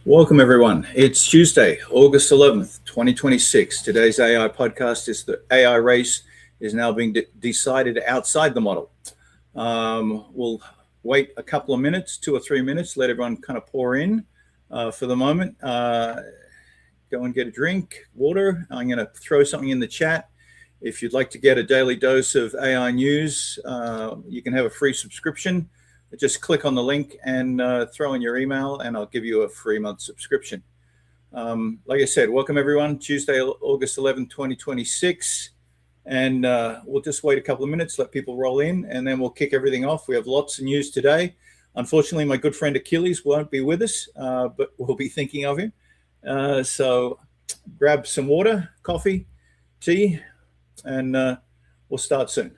Welcome, everyone. It's Tuesday, August 11th, 2026. Today's AI podcast is the AI race is now being decided outside the model. We'll wait a couple of minutes, 2 or 3 minutes, let everyone kind of pour in for the moment. Go and get a drink, water. I'm going to throw something in the chat. If you'd like to get a daily dose of AI news, you can have a free subscription. Just click on the link and throw in your email, and I'll give you a free month subscription. Like I said, welcome everyone. Tuesday, August 11th, 2026. And we'll just wait a couple of minutes, let people roll in, and then we'll kick everything off. We have lots of news today. Unfortunately, my good friend Achilles won't be with us, but we'll be thinking of him. So grab some water, coffee, tea, and we'll start soon.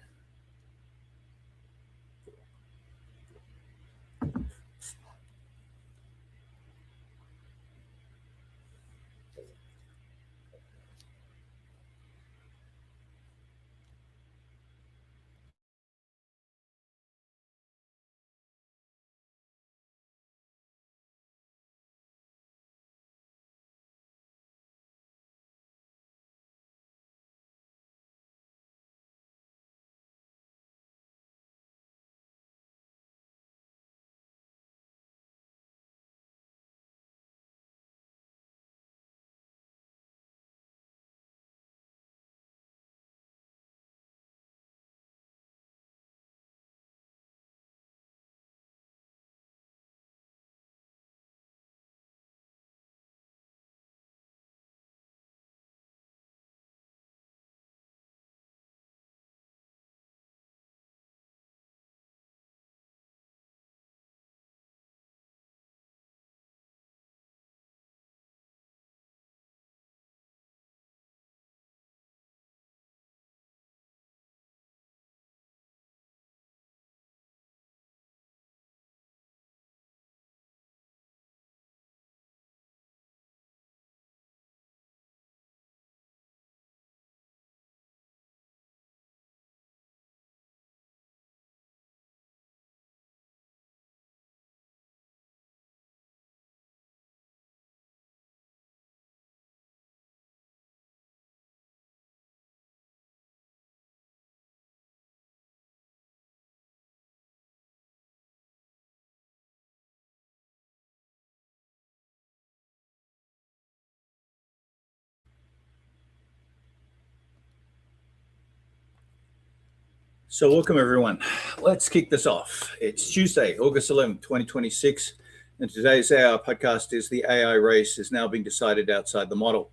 So welcome everyone. Let's kick this off. It's Tuesday, August 11th, 2026, and today's AI podcast is the AI race is now being decided outside the model.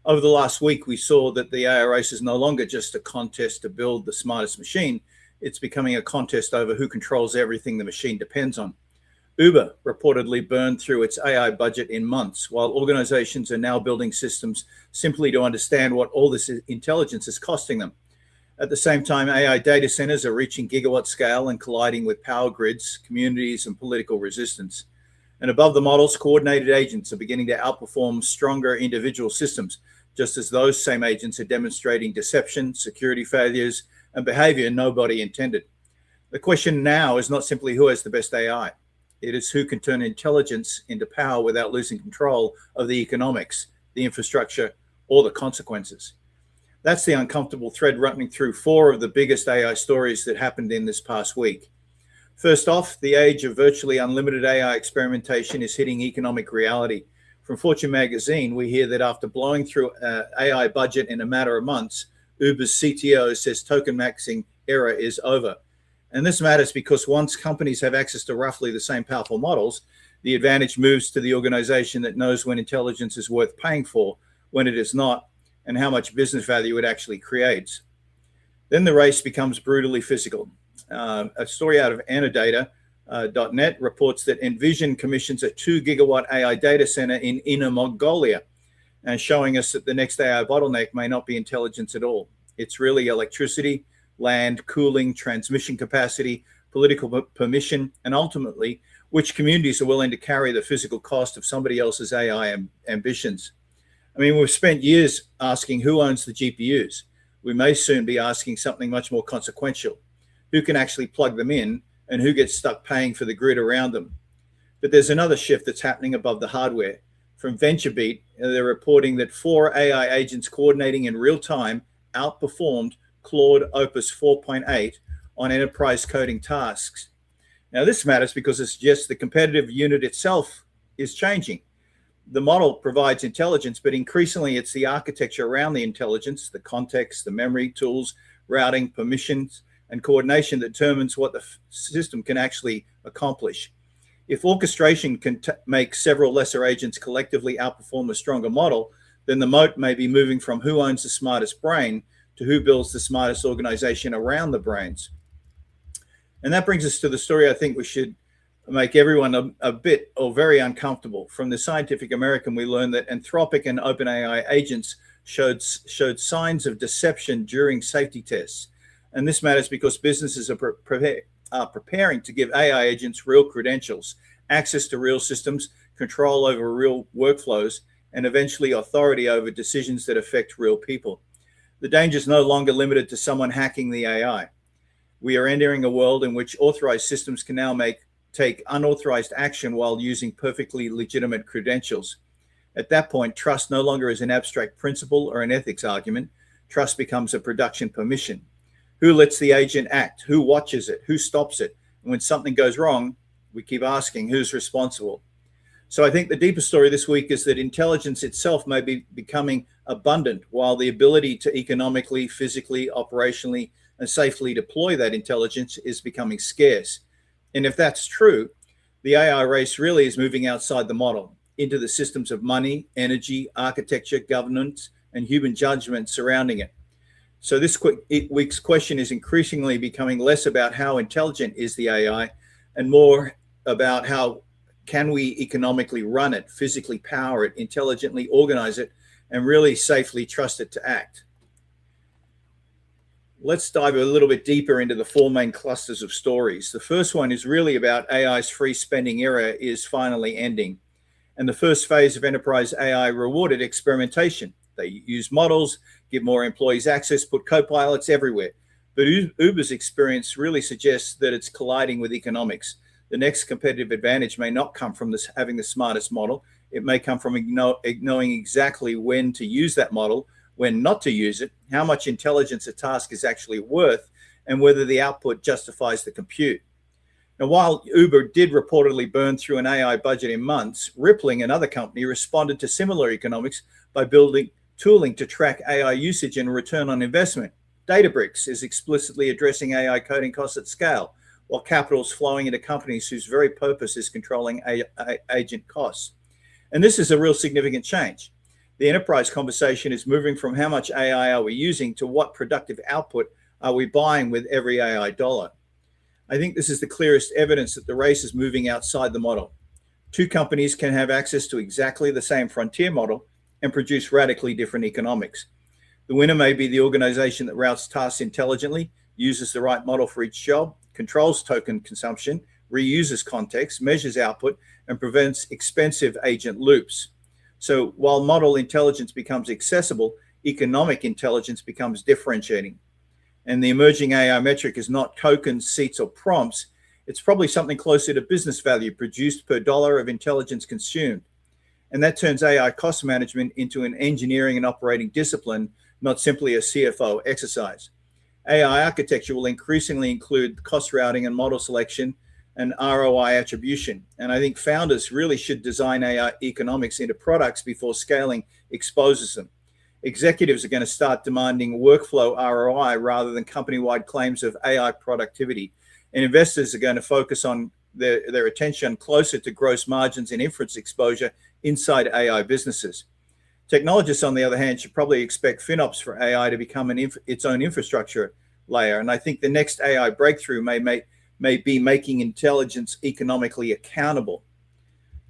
Over the last week, we saw that the AI race is no longer just a contest to build the smartest machine. It's becoming a contest over who controls everything the machine depends on. Uber reportedly burned through its AI budget in months, while organizations are now building systems simply to understand what all this intelligence is costing them. At the same time, AI data centers are reaching gigawatt scale and colliding with power grids, communities, and political resistance. And above the models, coordinated agents are beginning to outperform stronger individual systems, just as those same agents are demonstrating deception, security failures, and behavior nobody intended. The question now is not simply who has the best AI. It is who can turn intelligence into power without losing control of the economics, the infrastructure, or the consequences. That's the uncomfortable thread running through 4 of the biggest AI stories that happened in this past week. First off, the age of virtually unlimited AI experimentation is hitting economic reality. From Fortune magazine, we hear that after blowing through AI budget in a matter of months, Uber's CTO says token maxing era is over. And this matters because once companies have access to roughly the same powerful models, the advantage moves to the organization that knows when intelligence is worth paying for, when it is not, and how much business value it actually creates. Then the race becomes brutally physical. A story out of Anodata.net reports that Envision commissions a 2 gigawatt AI data center in Inner Mongolia, and showing us that the next AI bottleneck may not be intelligence at all. It's really electricity, land, cooling, transmission capacity, political permission, and ultimately, which communities are willing to carry the physical cost of somebody else's AI ambitions. I mean, we've spent years asking who owns the GPUs. We may soon be asking something much more consequential. Who can actually plug them in, and who gets stuck paying for the grid around them? But there's another shift that's happening above the hardware. From VentureBeat, they're reporting that 4 AI agents coordinating in real time outperformed Claude Opus 4.8 on enterprise coding tasks. Now, this matters because it suggests the competitive unit itself is changing. The model provides intelligence, but increasingly it's the architecture around the intelligence, the context, the memory, tools, routing, permissions, and coordination that determines what the system can actually accomplish. If orchestration can make several lesser agents collectively outperform a stronger model, then the moat may be moving from who owns the smartest brain to who builds the smartest organization around the brains. And that brings us to the story I think we should make everyone a bit or very uncomfortable. From the Scientific American, we learned that Anthropic and OpenAI agents showed signs of deception during safety tests. And this matters because businesses are preparing to give AI agents real credentials, access to real systems, control over real workflows, and eventually authority over decisions that affect real people. The danger is no longer limited to someone hacking the AI. We are entering a world in which authorized systems can now take unauthorized action while using perfectly legitimate credentials. At that point, trust no longer is an abstract principle or an ethics argument. Trust becomes a production permission. Who lets the agent act? Who watches it? Who stops it? And when something goes wrong, we keep asking who's responsible. So I think the deeper story this week is that intelligence itself may be becoming abundant, while the ability to economically, physically, operationally, and safely deploy that intelligence is becoming scarce. And if that's true, the AI race really is moving outside the model into the systems of money, energy, architecture, governance, and human judgment surrounding it. So this week's question is increasingly becoming less about how intelligent is the AI and more about how can we economically run it, physically power it, intelligently organize it, and really safely trust it to act. Let's dive a little bit deeper into the 4 main clusters of stories. The first one is really about AI's free spending era is finally ending. And the first phase of enterprise AI rewarded experimentation. They use models, give more employees access, put co-pilots everywhere. But Uber's experience really suggests that it's colliding with economics. The next competitive advantage may not come from having the smartest model. It may come from knowing exactly when to use that model, when not to use it, how much intelligence a task is actually worth, and whether the output justifies the compute. Now, while Uber did reportedly burn through an AI budget in months, Rippling, another company, responded to similar economics by building tooling to track AI usage and return on investment. Databricks is explicitly addressing AI coding costs at scale, while capital is flowing into companies whose very purpose is controlling agent costs. And this is a real significant change. The enterprise conversation is moving from how much AI are we using to what productive output are we buying with every AI dollar. I think this is the clearest evidence that the race is moving outside the model. 2 companies can have access to exactly the same frontier model and produce radically different economics. The winner may be the organization that routes tasks intelligently, uses the right model for each job, controls token consumption, reuses context, measures output, and prevents expensive agent loops. So while model intelligence becomes accessible, economic intelligence becomes differentiating. And the emerging AI metric is not tokens, seats, or prompts. It's probably something closer to business value produced per dollar of intelligence consumed. And that turns AI cost management into an engineering and operating discipline, not simply a CFO exercise. AI architecture will increasingly include cost routing and model selection and ROI attribution. And I think founders really should design AI economics into products before scaling exposes them. Executives are going to start demanding workflow ROI rather than company-wide claims of AI productivity. And investors are going to focus on their attention closer to gross margins and inference exposure inside AI businesses. Technologists, on the other hand, should probably expect FinOps for AI to become its own infrastructure layer. And I think the next AI breakthrough may be making intelligence economically accountable.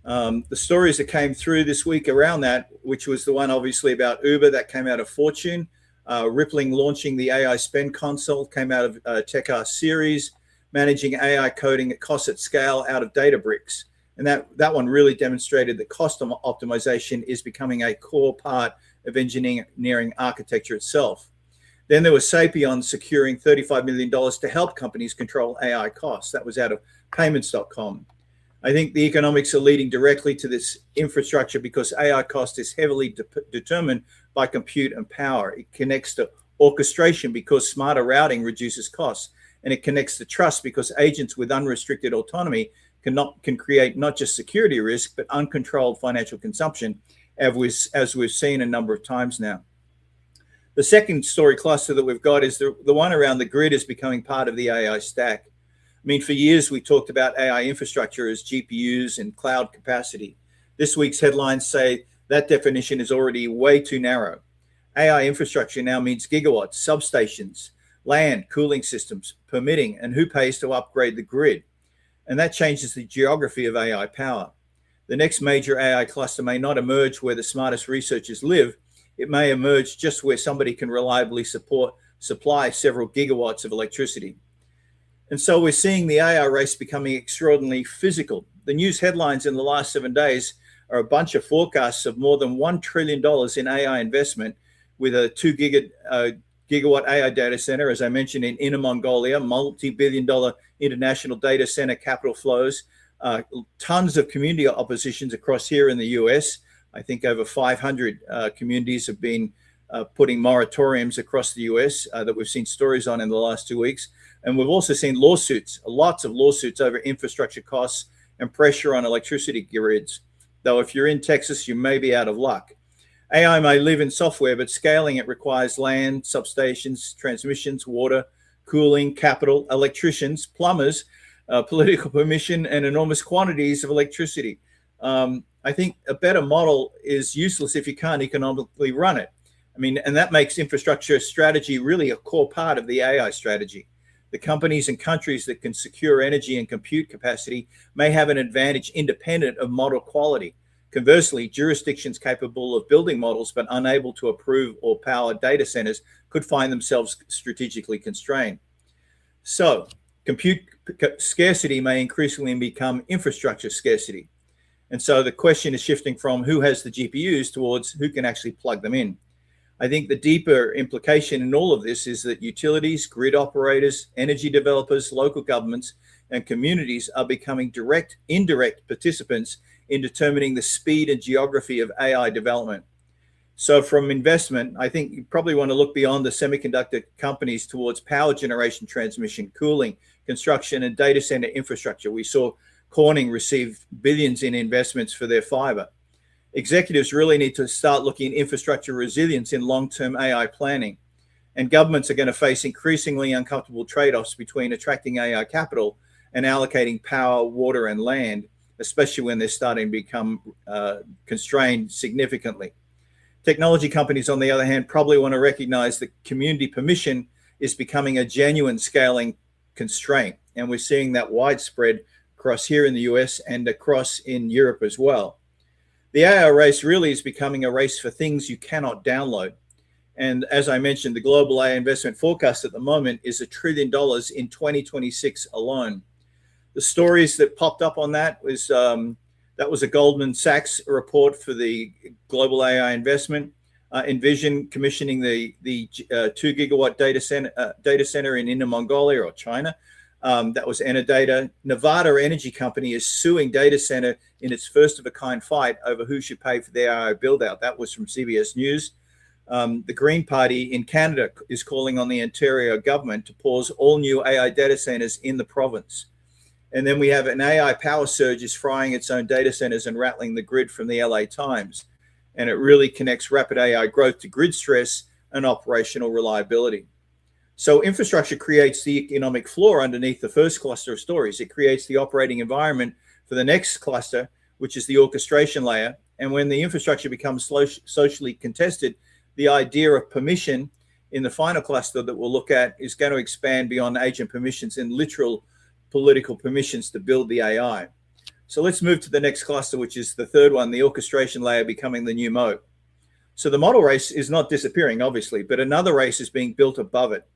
The stories that came through this week around that, which was the one obviously about Uber that came out of Fortune, Rippling launching the AI Spend Console came out of TechR Series, managing AI coding at cost at scale out of Databricks. And that one really demonstrated that cost optimization is becoming a core part of engineering architecture itself. Then there was Sappion securing $35 million to help companies control AI costs. That was out of payments.com. I think the economics are leading directly to this infrastructure because AI cost is heavily determined by compute and power. It connects to orchestration because smarter routing reduces costs, and it connects to trust because agents with unrestricted autonomy can create not just security risk, but uncontrolled financial consumption, as we've seen a number of times now. The second story cluster that we've got is the one around the grid is becoming part of the AI stack. I mean, for years, we talked about AI infrastructure as GPUs and cloud capacity. This week's headlines say that definition is already way too narrow. AI infrastructure now means gigawatts, substations, land, cooling systems, permitting, and who pays to upgrade the grid. And that changes the geography of AI power. The next major AI cluster may not emerge where the smartest researchers live. It may emerge just where somebody can reliably supply several gigawatts of electricity. And so we're seeing the AI race becoming extraordinarily physical. The news headlines in the last 7 days are a bunch of forecasts of more than $1 trillion in AI investment, with a 2 gigawatt AI data center, as I mentioned, in Inner Mongolia, multi-billion-dollar international data center capital flows, tons of community oppositions across here in the US. I think over 500 communities have been putting moratoriums across the US that we've seen stories on in the last 2 weeks. And we've also seen lawsuits, lots of lawsuits over infrastructure costs and pressure on electricity grids. Though if you're in Texas, you may be out of luck. AI may live in software, but scaling it requires land, substations, transmissions, water, cooling, capital, electricians, plumbers, political permission, and enormous quantities of electricity. I think a better model is useless if you can't economically run it. I mean, and that makes infrastructure strategy really a core part of the AI strategy. The companies and countries that can secure energy and compute capacity may have an advantage independent of model quality. Conversely, jurisdictions capable of building models but unable to approve or power data centers could find themselves strategically constrained. So, compute scarcity may increasingly become infrastructure scarcity. And so the question is shifting from who has the GPUs towards who can actually plug them in. I think the deeper implication in all of this is that utilities, grid operators, energy developers, local governments, and communities are becoming direct, indirect participants in determining the speed and geography of AI development. So from investment, I think you probably want to look beyond the semiconductor companies towards power generation, transmission, cooling, construction, and data center infrastructure. We saw Corning receive billions in investments for their fiber. Executives really need to start looking at infrastructure resilience in long-term AI planning. And governments are going to face increasingly uncomfortable trade-offs between attracting AI capital and allocating power, water, and land, especially when they're starting to become constrained significantly. Technology companies, on the other hand, probably want to recognize that community permission is becoming a genuine scaling constraint. And we're seeing that widespread across here in the US and across in Europe as well. The AI race really is becoming a race for things you cannot download. And as I mentioned, the global AI investment forecast at the moment is $1 trillion in 2026 alone. The stories that popped up on that was a Goldman Sachs report for the global AI investment. Envision commissioning the 2 gigawatt data center in Inner Mongolia or China. That was Enerdata. Nevada Energy Company is suing data center in its first of a kind fight over who should pay for the AI build out. That was from CBS News. The Green Party in Canada is calling on the Ontario government to pause all new AI data centers in the province. And then we have an AI power surge is frying its own data centers and rattling the grid from the LA Times. And it really connects rapid AI growth to grid stress and operational reliability. So infrastructure creates the economic floor underneath the first cluster of stories. It creates the operating environment for the next cluster, which is the orchestration layer. And when the infrastructure becomes socially contested, the idea of permission in the final cluster that we'll look at is going to expand beyond agent permissions and literal political permissions to build the AI. So let's move to the next cluster, which is the third one, the orchestration layer becoming the new moat. So the model race is not disappearing, obviously, but another race is being built above it.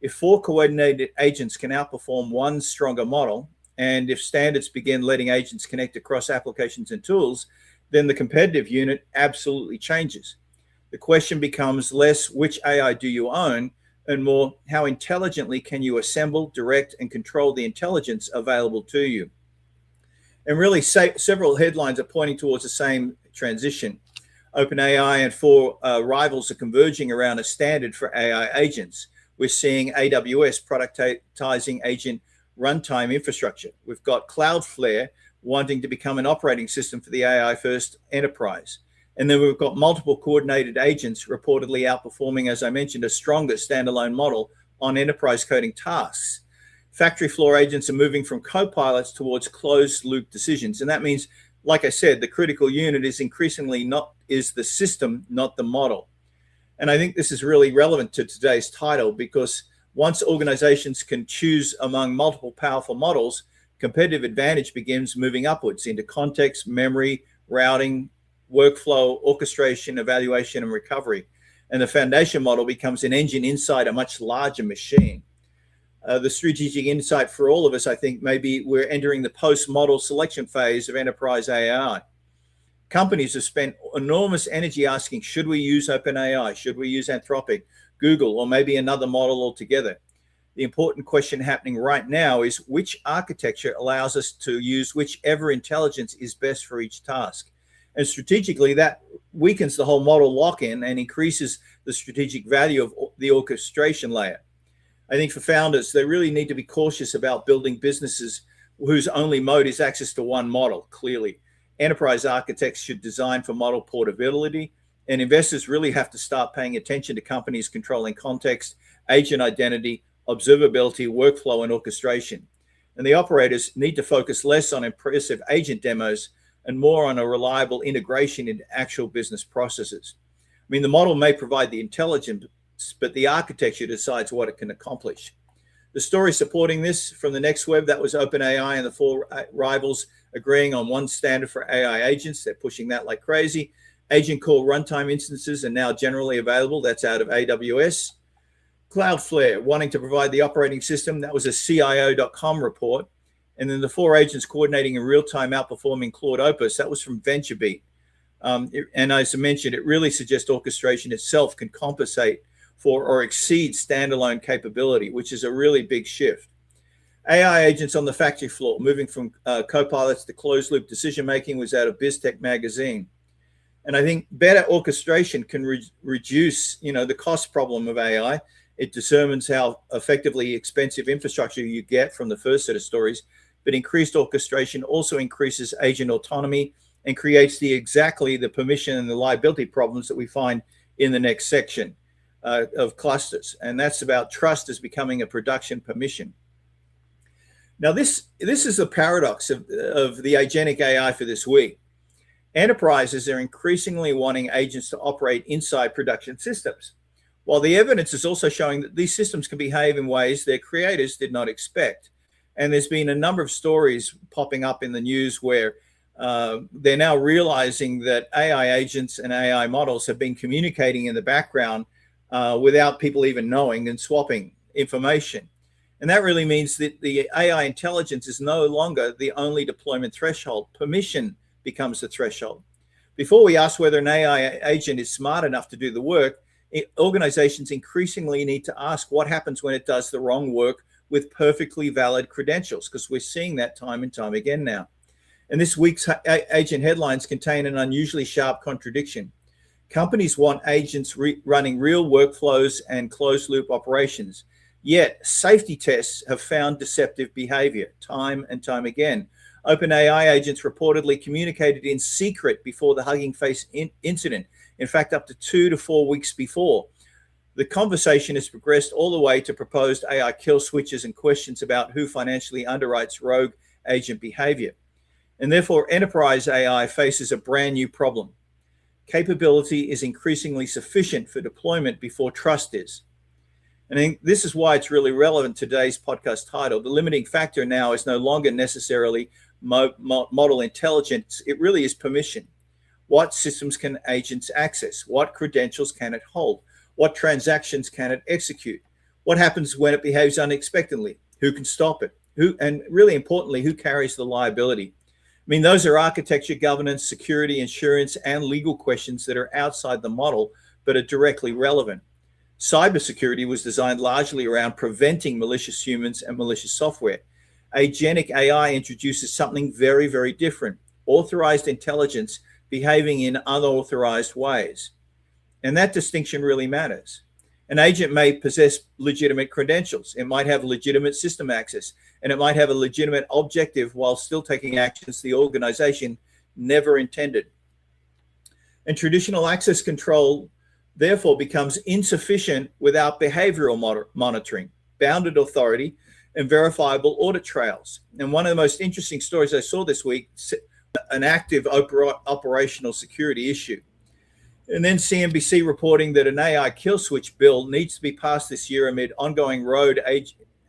If 4 coordinated agents can outperform one stronger model, and if standards begin letting agents connect across applications and tools, then the competitive unit absolutely changes. The question becomes less which AI do you own, and more how intelligently can you assemble, direct, and control the intelligence available to you. And really, several headlines are pointing towards the same transition. OpenAI and four rivals are converging around a standard for AI agents. We're seeing AWS productizing agent runtime infrastructure. We've got Cloudflare wanting to become an operating system for the AI-first enterprise. And then we've got multiple coordinated agents reportedly outperforming, as I mentioned, a stronger standalone model on enterprise coding tasks. Factory floor agents are moving from co-pilots towards closed loop decisions. And that means, like I said, the critical unit is increasingly is the system, not the model. And I think this is really relevant to today's title, because once organizations can choose among multiple powerful models, competitive advantage begins moving upwards into context, memory, routing, workflow, orchestration, evaluation, and recovery. And the foundation model becomes an engine inside a much larger machine. The strategic insight for all of us, I think, maybe we're entering the post-model selection phase of enterprise AI. Companies have spent enormous energy asking, should we use OpenAI? Should we use Anthropic, Google, or maybe another model altogether? The important question happening right now is which architecture allows us to use whichever intelligence is best for each task. And strategically, that weakens the whole model lock-in and increases the strategic value of the orchestration layer. I think for founders, they really need to be cautious about building businesses whose only mode is access to one model, clearly. Enterprise architects should design for model portability, and investors really have to start paying attention to companies controlling context, agent identity, observability, workflow, and orchestration. And the operators need to focus less on impressive agent demos and more on a reliable integration into actual business processes. I mean, the model may provide the intelligence, but the architecture decides what it can accomplish. The story supporting this from the next web, that was OpenAI and the four rivals agreeing on one standard for AI agents. They're pushing that like crazy. Agent call runtime instances are now generally available. That's out of AWS. Cloudflare wanting to provide the operating system. That was a CIO.com report. And then the four agents coordinating in real time outperforming Claude Opus. That was from VentureBeat. And as I mentioned, it really suggests orchestration itself can compensate for or exceed standalone capability, which is a really big shift. AI agents on the factory floor, moving from co-pilots to closed loop decision making, was out of BizTech magazine. And I think better orchestration can reduce, the cost problem of AI. It determines how effectively expensive infrastructure you get from the first set of stories, but increased orchestration also increases agent autonomy and creates exactly the permission and the liability problems that we find in the next section of clusters. And that's about trust as becoming a production permission. Now, this is the paradox of the agentic AI for this week. Enterprises are increasingly wanting agents to operate inside production systems, while the evidence is also showing that these systems can behave in ways their creators did not expect. And there's been a number of stories popping up in the news where they're now realizing that AI agents and AI models have been communicating in the background without people even knowing and swapping information. And that really means that the AI intelligence is no longer the only deployment threshold. Permission becomes the threshold. Before we ask whether an AI agent is smart enough to do the work, organizations increasingly need to ask what happens when it does the wrong work with perfectly valid credentials, because we're seeing that time and time again now. And this week's agent headlines contain an unusually sharp contradiction. Companies want agents running real workflows and closed loop operations, yet safety tests have found deceptive behavior time and time again. OpenAI agents reportedly communicated in secret before the Hugging Face incident. In fact, up to 2 to 4 weeks before. The conversation has progressed all the way to proposed AI kill switches and questions about who financially underwrites rogue agent behavior. And therefore, enterprise AI faces a brand new problem. Capability is increasingly sufficient for deployment before trust is. And I think this is why it's really relevant to today's podcast title. The limiting factor now is no longer necessarily model intelligence. It really is permission. What systems can agents access? What credentials can it hold? What transactions can it execute? What happens when it behaves unexpectedly? Who can stop it? And really importantly, who carries the liability? I mean, those are architecture, governance, security, insurance, and legal questions that are outside the model, but are directly relevant. Cybersecurity was designed largely around preventing malicious humans and malicious software. Agentic AI introduces something very, very different: authorized intelligence behaving in unauthorized ways. And that distinction really matters. An agent may possess legitimate credentials, it might have legitimate system access, and it might have a legitimate objective while still taking actions the organization never intended. And traditional access control therefore becomes insufficient without behavioral monitoring, bounded authority, and verifiable audit trails. And one of the most interesting stories I saw this week, an active operational security issue. And then CNBC reporting that an AI kill switch bill needs to be passed this year amid ongoing road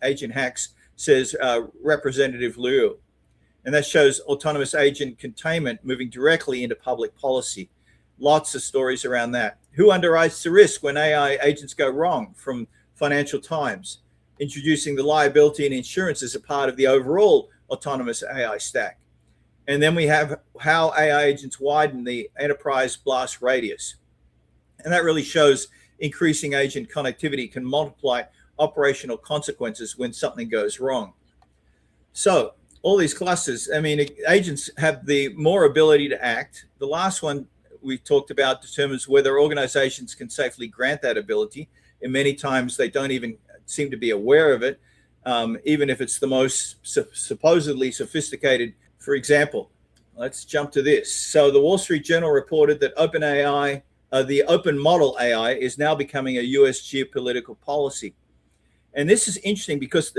agent hacks, says Representative Liu. And that shows autonomous agent containment moving directly into public policy. Lots of stories around that. Who underwrites the risk when AI agents go wrong, from Financial Times. Introducing the liability and insurance as a part of the overall autonomous AI stack. And then we have how AI agents widen the enterprise blast radius. And that really shows increasing agent connectivity can multiply operational consequences when something goes wrong. So all these clusters, I mean, agents have the more ability to act. The last one we talked about determines whether organizations can safely grant that ability. And many times they don't even seem to be aware of it, even if it's the most supposedly sophisticated. For example, let's jump to this. So the Wall Street Journal reported that OpenAI, the open model AI, is now becoming a US geopolitical policy. And this is interesting because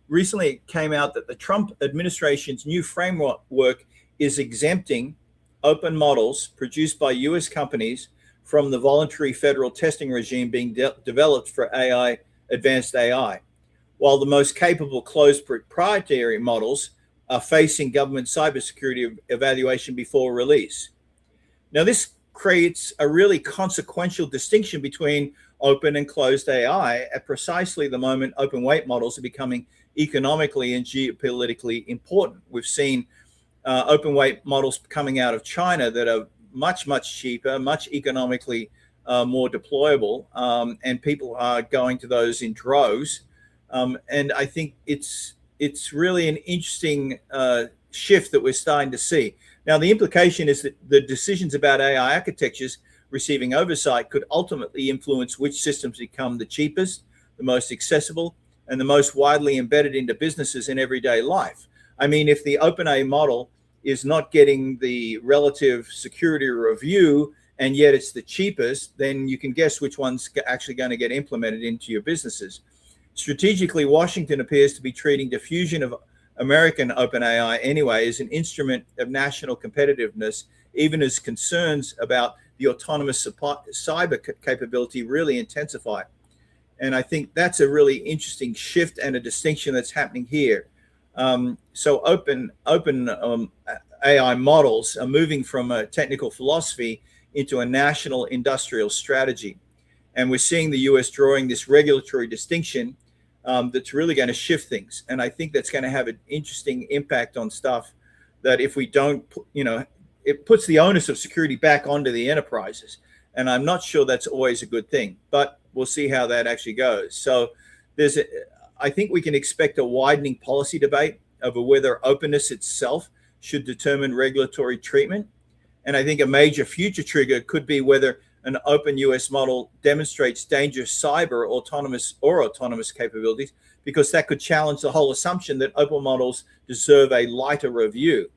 recently it came out that the Trump administration's new framework is exempting open models produced by US companies from the voluntary federal testing regime being developed for advanced AI, while the most capable closed proprietary models are facing government cybersecurity evaluation before release. Now, this creates a really consequential distinction between open and closed AI at precisely the moment open weight models are becoming economically and geopolitically important. We've seen open weight models coming out of China that are much, much cheaper, much economically more deployable, and people are going to those in droves. And I think it's really an interesting shift that we're starting to see. Now, the implication is that the decisions about AI architectures receiving oversight could ultimately influence which systems become the cheapest, the most accessible, and the most widely embedded into businesses in everyday life. I mean, if the OpenAI model is not getting the relative security review, and yet it's the cheapest, then you can guess which one's actually going to get implemented into your businesses. Strategically, Washington appears to be treating diffusion of American OpenAI anyway as an instrument of national competitiveness, even as concerns about the autonomous cyber capability really intensify. And I think that's a really interesting shift and a distinction that's happening here. So open AI models are moving from a technical philosophy into a national industrial strategy. And we're seeing the US drawing this regulatory distinction that's really going to shift things. And I think that's going to have an interesting impact on stuff that if we don't, it puts the onus of security back onto the enterprises. And I'm not sure that's always a good thing, but we'll see how that actually goes. So I think we can expect a widening policy debate over whether openness itself should determine regulatory treatment. And I think a major future trigger could be whether an open US model demonstrates dangerous cyber autonomous capabilities, because that could challenge the whole assumption that open models deserve a lighter review.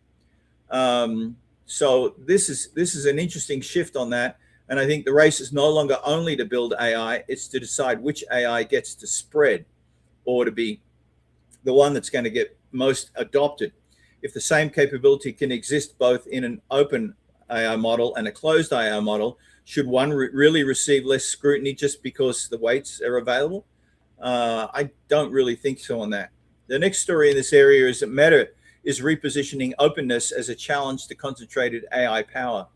So this is an interesting shift on that. And I think the race is no longer only to build AI, it's to decide which AI gets to spread or to be the one that's going to get most adopted. If the same capability can exist both in an open AI model and a closed AI model, should one really receive less scrutiny just because the weights are available? I don't really think so on that. The next story in this area is that Meta is repositioning openness as a challenge to concentrated AI power.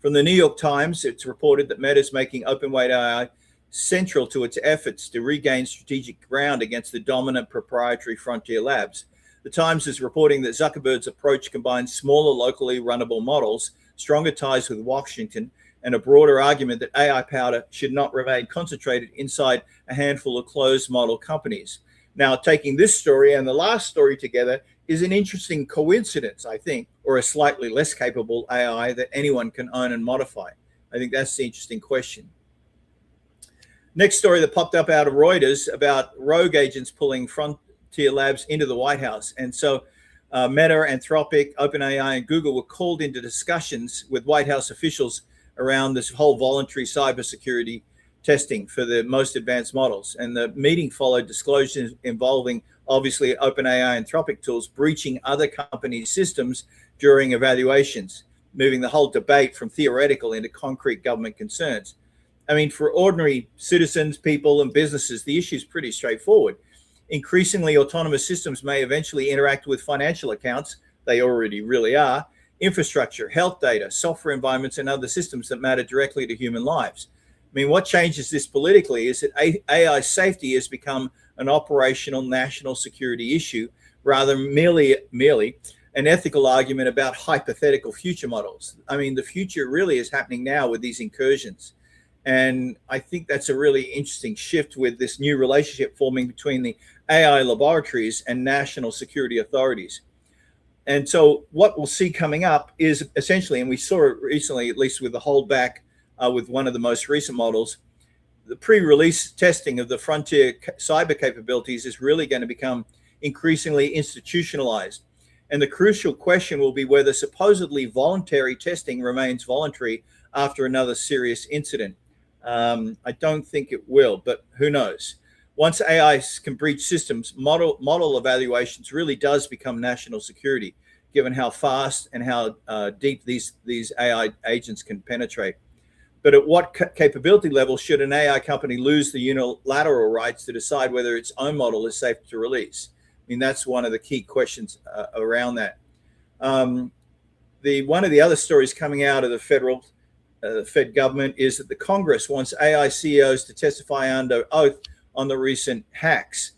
From the New York Times, it's reported that Meta is making open weight AI central to its efforts to regain strategic ground against the dominant proprietary frontier labs. The Times is reporting that Zuckerberg's approach combines smaller, locally runnable models, stronger ties with Washington, and a broader argument that AI power should not remain concentrated inside a handful of closed model companies. Now, taking this story and the last story together is an interesting coincidence, I think, or a slightly less capable AI that anyone can own and modify. I think that's the interesting question. Next story that popped up out of Reuters about rogue agents pulling frontier labs into the White House. And so Meta, Anthropic, OpenAI, and Google were called into discussions with White House officials around this whole voluntary cybersecurity testing for the most advanced models. And the meeting followed disclosures involving, obviously, OpenAI and Anthropic tools breaching other companies' systems during evaluations, moving the whole debate from theoretical into concrete government concerns. I mean, for ordinary citizens, people, and businesses, the issue is pretty straightforward. Increasingly, autonomous systems may eventually interact with financial accounts, they already really are, infrastructure, health data, software environments, and other systems that matter directly to human lives. I mean, what changes this politically is that AI safety has become an operational national security issue rather than merely an ethical argument about hypothetical future models. I mean, the future really is happening now with these incursions. And I think that's a really interesting shift with this new relationship forming between the AI laboratories and national security authorities. And so what we'll see coming up is essentially, and we saw it recently, at least with the holdback with one of the most recent models, the pre-release testing of the frontier cyber capabilities is really going to become increasingly institutionalized. And the crucial question will be whether supposedly voluntary testing remains voluntary after another serious incident. I don't think it will, but who knows? Once AI can breach systems, model evaluations really does become national security, given how fast and how deep these AI agents can penetrate. But at what capability level should an AI company lose the unilateral rights to decide whether its own model is safe to release? I mean, that's one of the key questions around that. One of the other stories coming out of the Fed government is that the Congress wants AI CEOs to testify under oath on the recent hacks,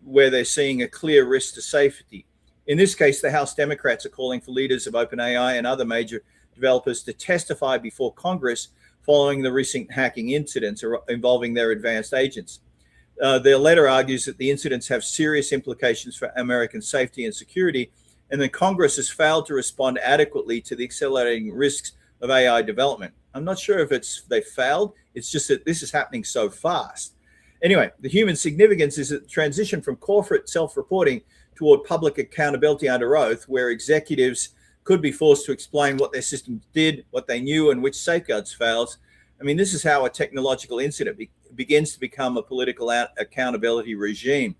where they're seeing a clear risk to safety. In this case, the House Democrats are calling for leaders of OpenAI and other major developers to testify before Congress following the recent hacking incidents involving their advanced agents. Their letter argues that the incidents have serious implications for American safety and security, and that Congress has failed to respond adequately to the accelerating risks of AI development. I'm not sure if they failed. It's just that this is happening so fast. Anyway, the human significance is that the transition from corporate self-reporting toward public accountability under oath, where executives could be forced to explain what their systems did, what they knew, and which safeguards failed. I mean, this is how a technological incident begins to become a political accountability regime.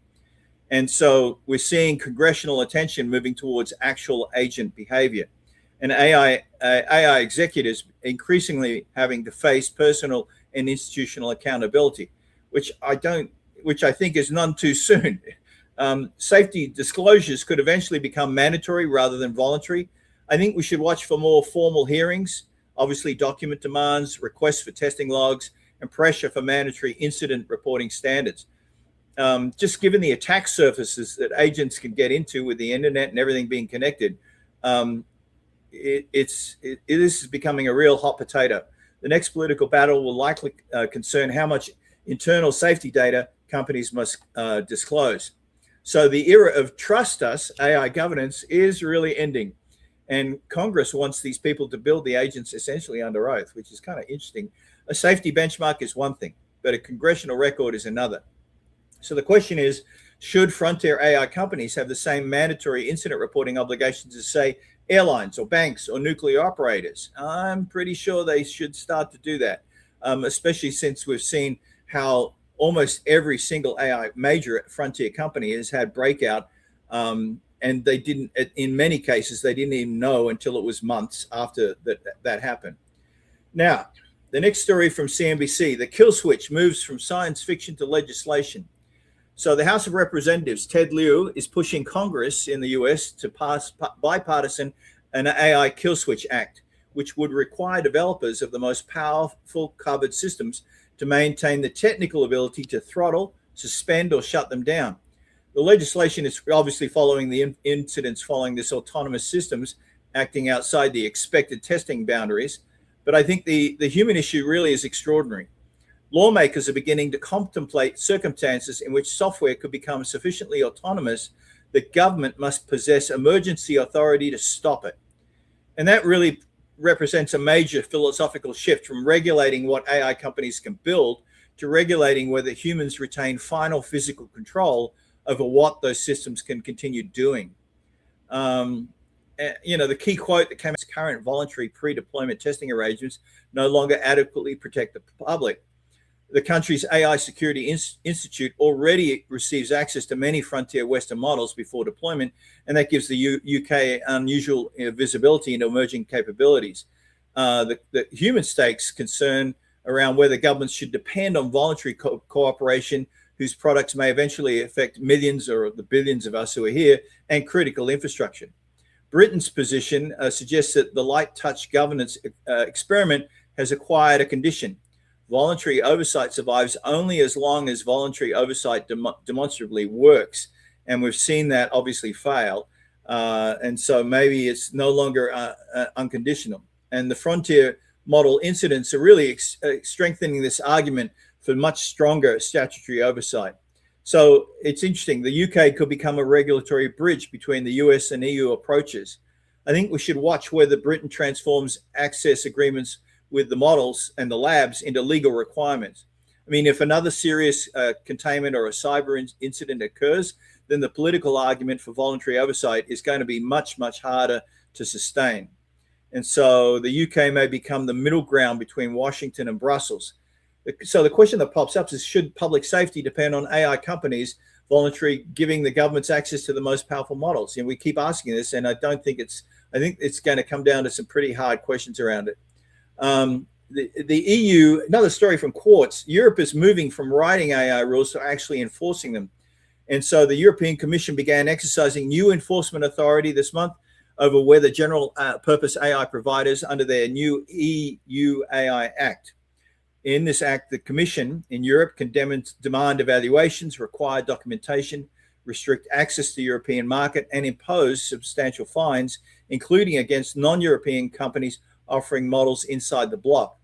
And so we're seeing congressional attention moving towards actual agent behavior, and AI executives increasingly having to face personal and institutional accountability, which I think is none too soon. Safety disclosures could eventually become mandatory rather than voluntary. I think we should watch for more formal hearings, obviously document demands, requests for testing logs, and pressure for mandatory incident reporting standards. Just given the attack surfaces that agents can get into with the internet and everything being connected, this is becoming a real hot potato. The next political battle will likely concern how much internal safety data companies must disclose. So the era of trust us AI governance is really ending. And Congress wants these people to build the agents essentially under oath, which is kind of interesting. A safety benchmark is one thing, but a congressional record is another. So the question is, should frontier AI companies have the same mandatory incident reporting obligations as, say, airlines or banks or nuclear operators? I'm pretty sure they should start to do that, especially since we've seen how almost every single AI major frontier company has had breakout, and they didn't, in many cases, they didn't even know until it was months after that happened. Now, the next story from CNBC, the kill switch moves from science fiction to legislation. So the House of Representatives, Ted Lieu, is pushing Congress in the US to pass bipartisan an AI kill switch act, which would require developers of the most powerful covered systems to maintain the technical ability to throttle, suspend, or shut them down. The legislation is obviously following the incidents following this autonomous systems acting outside the expected testing boundaries. But I think the human issue really is extraordinary. lawmakers are beginning to contemplate circumstances in which software could become sufficiently autonomous that government must possess emergency authority to stop it. And that really represents a major philosophical shift from regulating what AI companies can build to regulating whether humans retain final physical control over what those systems can continue doing. The key quote that came out is current voluntary pre-deployment testing arrangements no longer adequately protect the public. The country's AI Security Institute already receives access to many frontier Western models before deployment, and that gives the UK unusual visibility into emerging capabilities. The human stakes concern around whether governments should depend on voluntary cooperation whose products may eventually affect millions or the billions of us who are here, and critical infrastructure. Britain's position suggests that the light touch governance experiment has acquired a condition. Voluntary oversight survives only as long as voluntary oversight demonstrably works. And we've seen that obviously fail. And so maybe it's no longer unconditional. And the frontier model incidents are really strengthening this argument for much stronger statutory oversight. So it's interesting. The UK could become a regulatory bridge between the US and EU approaches. I think we should watch whether Britain transforms access agreements with the models and the labs into legal requirements. I mean, if another serious containment or a cyber incident occurs, then the political argument for voluntary oversight is going to be much, much harder to sustain. And so the UK may become the middle ground between Washington and Brussels. So the question that pops up is, should public safety depend on AI companies voluntarily giving the governments access to the most powerful models? And we keep asking this, and I think it's going to come down to some pretty hard questions around it. The EU, another story from Quartz, Europe is moving from writing AI rules to actually enforcing them. And so the European Commission began exercising new enforcement authority this month over whether general purpose AI providers under their new EU AI Act. In this act, the Commission in Europe can demand evaluations, require documentation, restrict access to the European market, and impose substantial fines, including against non-European companies offering models inside the bloc.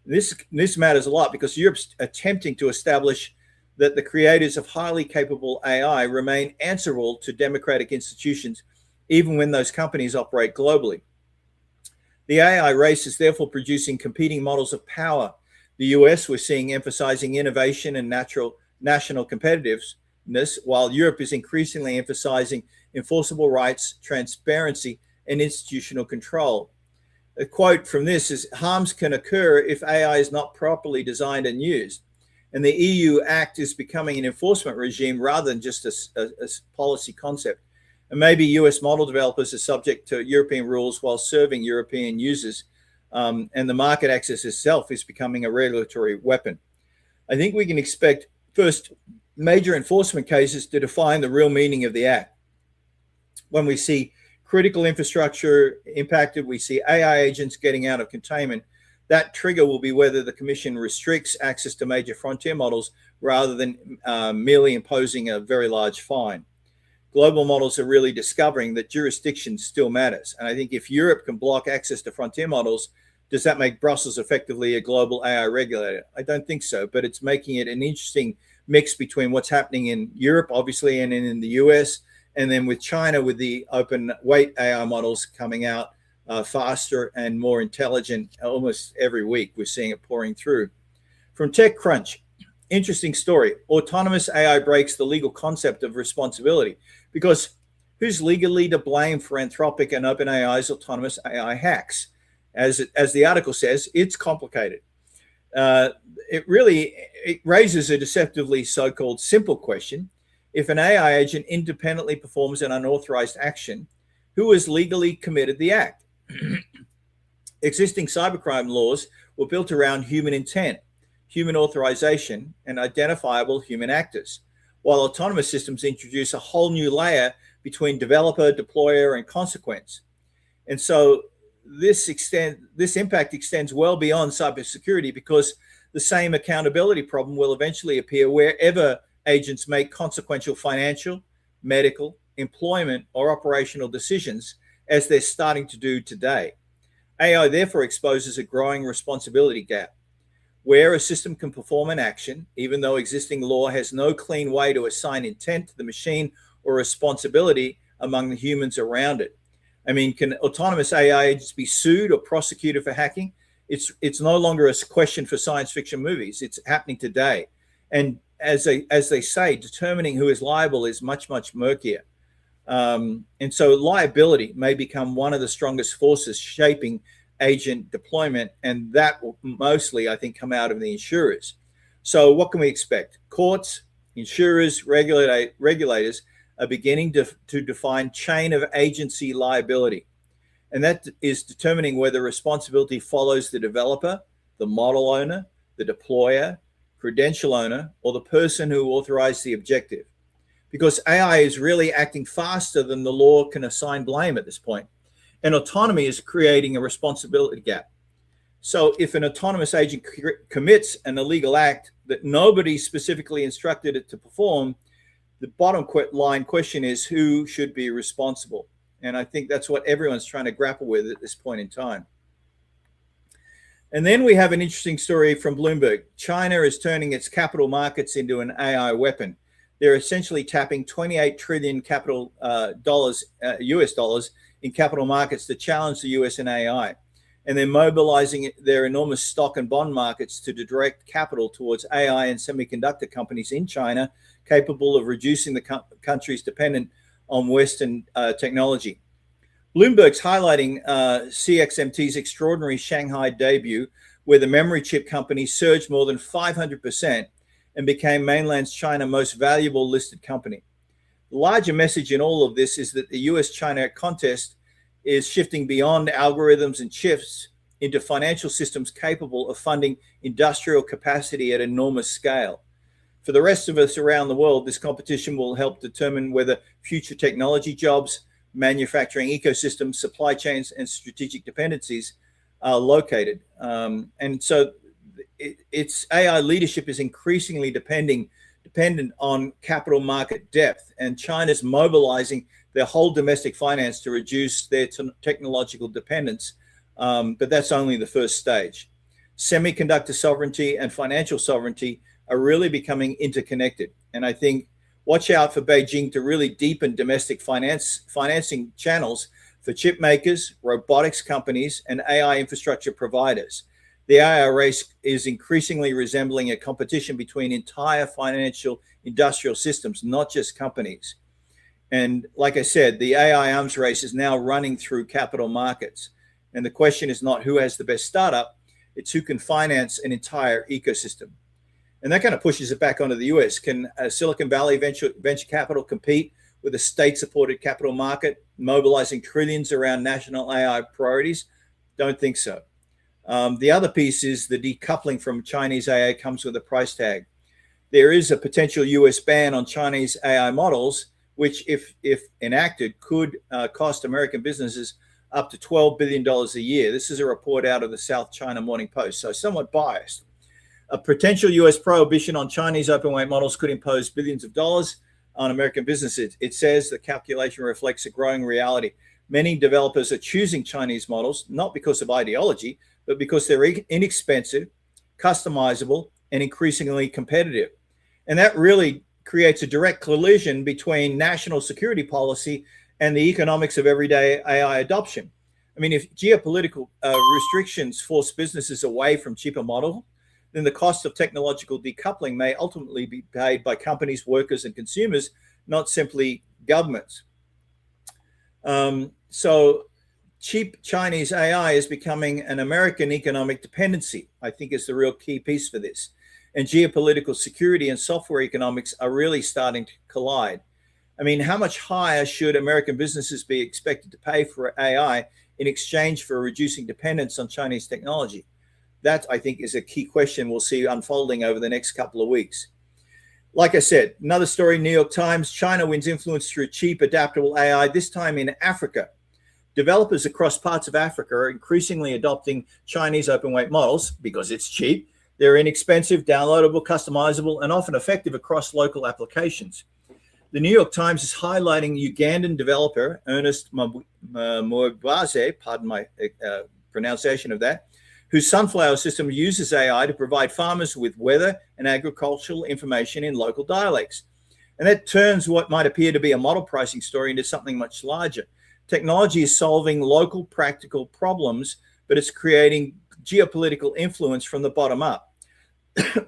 This matters a lot because Europe's attempting to establish that the creators of highly capable AI remain answerable to democratic institutions, even when those companies operate globally. The AI race is therefore producing competing models of power. The US, we're seeing emphasizing innovation and national competitiveness, while Europe is increasingly emphasizing enforceable rights, transparency, and institutional control. A quote from this is, harms can occur if AI is not properly designed and used. And the EU Act is becoming an enforcement regime rather than just a policy concept. And maybe US model developers are subject to European rules while serving European users. And the market access itself is becoming a regulatory weapon. I think we can expect first major enforcement cases to define the real meaning of the Act. When we see critical infrastructure impacted, we see AI agents getting out of containment, that trigger will be whether the Commission restricts access to major frontier models rather than merely imposing a very large fine. Global models are really discovering that jurisdiction still matters. And I think if Europe can block access to frontier models, does that make Brussels effectively a global AI regulator? I don't think so, but it's making it an interesting mix between what's happening in Europe, obviously, and in the US, and then with China, with the open weight AI models coming out faster and more intelligent almost every week. We're seeing it pouring through. From TechCrunch, interesting story. Autonomous AI breaks the legal concept of responsibility, because who's legally to blame for Anthropic and OpenAI's autonomous AI hacks? As the article says, it's complicated. It raises a deceptively so-called simple question. If an AI agent independently performs an unauthorized action, who has legally committed the act? Existing cybercrime laws were built around human intent, human authorization, and identifiable human actors, while autonomous systems introduce a whole new layer between developer, deployer, and consequence. And so this impact extends well beyond cybersecurity, because the same accountability problem will eventually appear wherever agents make consequential financial, medical, employment, or operational decisions, as they're starting to do today. AI therefore exposes a growing responsibility gap. where a system can perform an action, even though existing law has no clean way to assign intent to the machine or responsibility among the humans around it. I mean, can autonomous AI agents be sued or prosecuted for hacking? It's no longer a question for science fiction movies. It's happening today. And as they say, determining who is liable is much, much murkier. And so liability may become one of the strongest forces shaping agent deployment, and that will mostly, I think, come out of the insurers. So what can we expect? Courts, insurers, regulators are beginning to define chain of agency liability. And that is determining whether responsibility follows the developer, the model owner, the deployer, credential owner, or the person who authorized the objective. Because AI is really acting faster than the law can assign blame at this point. And autonomy is creating a responsibility gap. So if an autonomous agent commits an illegal act that nobody specifically instructed it to perform, the bottom line question is who should be responsible? And I think that's what everyone's trying to grapple with at this point in time. And then we have an interesting story from Bloomberg. China is turning its capital markets into an AI weapon. They're essentially tapping 28 trillion US dollars in capital markets to challenge the US in AI. And they're mobilizing their enormous stock and bond markets to direct capital towards AI and semiconductor companies in China, capable of reducing the country's dependence on Western technology. Bloomberg's highlighting CXMT's extraordinary Shanghai debut, where the memory chip company surged more than 500% and became mainland China's most valuable listed company. The larger message in all of this is that the US-China contest is shifting beyond algorithms and chips into financial systems capable of funding industrial capacity at enormous scale. For the rest of us around the world, this competition will help determine whether future technology jobs, manufacturing ecosystems, supply chains, and strategic dependencies are located. And so its AI leadership is increasingly dependent on capital market depth, and China's mobilizing their whole domestic finance to reduce their technological dependence. But that's only the first stage. Semiconductor sovereignty and financial sovereignty are really becoming interconnected. And I think watch out for Beijing to really deepen domestic financing channels for chip makers, robotics companies, and AI infrastructure providers. The AI race is increasingly resembling a competition between entire financial industrial systems, not just companies. And like I said, the AI arms race is now running through capital markets. And the question is not who has the best startup, it's who can finance an entire ecosystem. And that kind of pushes it back onto the US. Can Silicon Valley venture capital compete with a state-supported capital market, mobilizing trillions around national AI priorities? Don't think so. The other piece is the decoupling from Chinese AI comes with a price tag. There is a potential US ban on Chinese AI models, which if enacted could cost American businesses up to $12 billion a year. This is a report out of the South China Morning Post, so somewhat biased. A potential US prohibition on Chinese open weight models could impose billions of dollars on American businesses. It says the calculation reflects a growing reality. Many developers are choosing Chinese models, not because of ideology, but because they're inexpensive, customizable, and increasingly competitive. And that really creates a direct collision between national security policy and the economics of everyday AI adoption. I mean, if geopolitical restrictions force businesses away from cheaper models, then the cost of technological decoupling may ultimately be paid by companies, workers, and consumers, not simply governments. So cheap Chinese AI is becoming an American economic dependency, I think is the real key piece for this. And geopolitical security and software economics are really starting to collide. I mean, how much higher should American businesses be expected to pay for AI in exchange for reducing dependence on Chinese technology? That, I think, is a key question we'll see unfolding over the next couple of weeks. Like I said, another story, New York Times, China wins influence through cheap, adaptable AI, this time in Africa. Developers across parts of Africa are increasingly adopting Chinese open weight models because it's cheap. They're inexpensive, downloadable, customizable, and often effective across local applications. The New York Times is highlighting Ugandan developer Ernest Mwabaze, pardon my pronunciation of that, whose sunflower system uses AI to provide farmers with weather and agricultural information in local dialects. And that turns what might appear to be a model pricing story into something much larger. Technology is solving local practical problems, but it's creating geopolitical influence from the bottom up.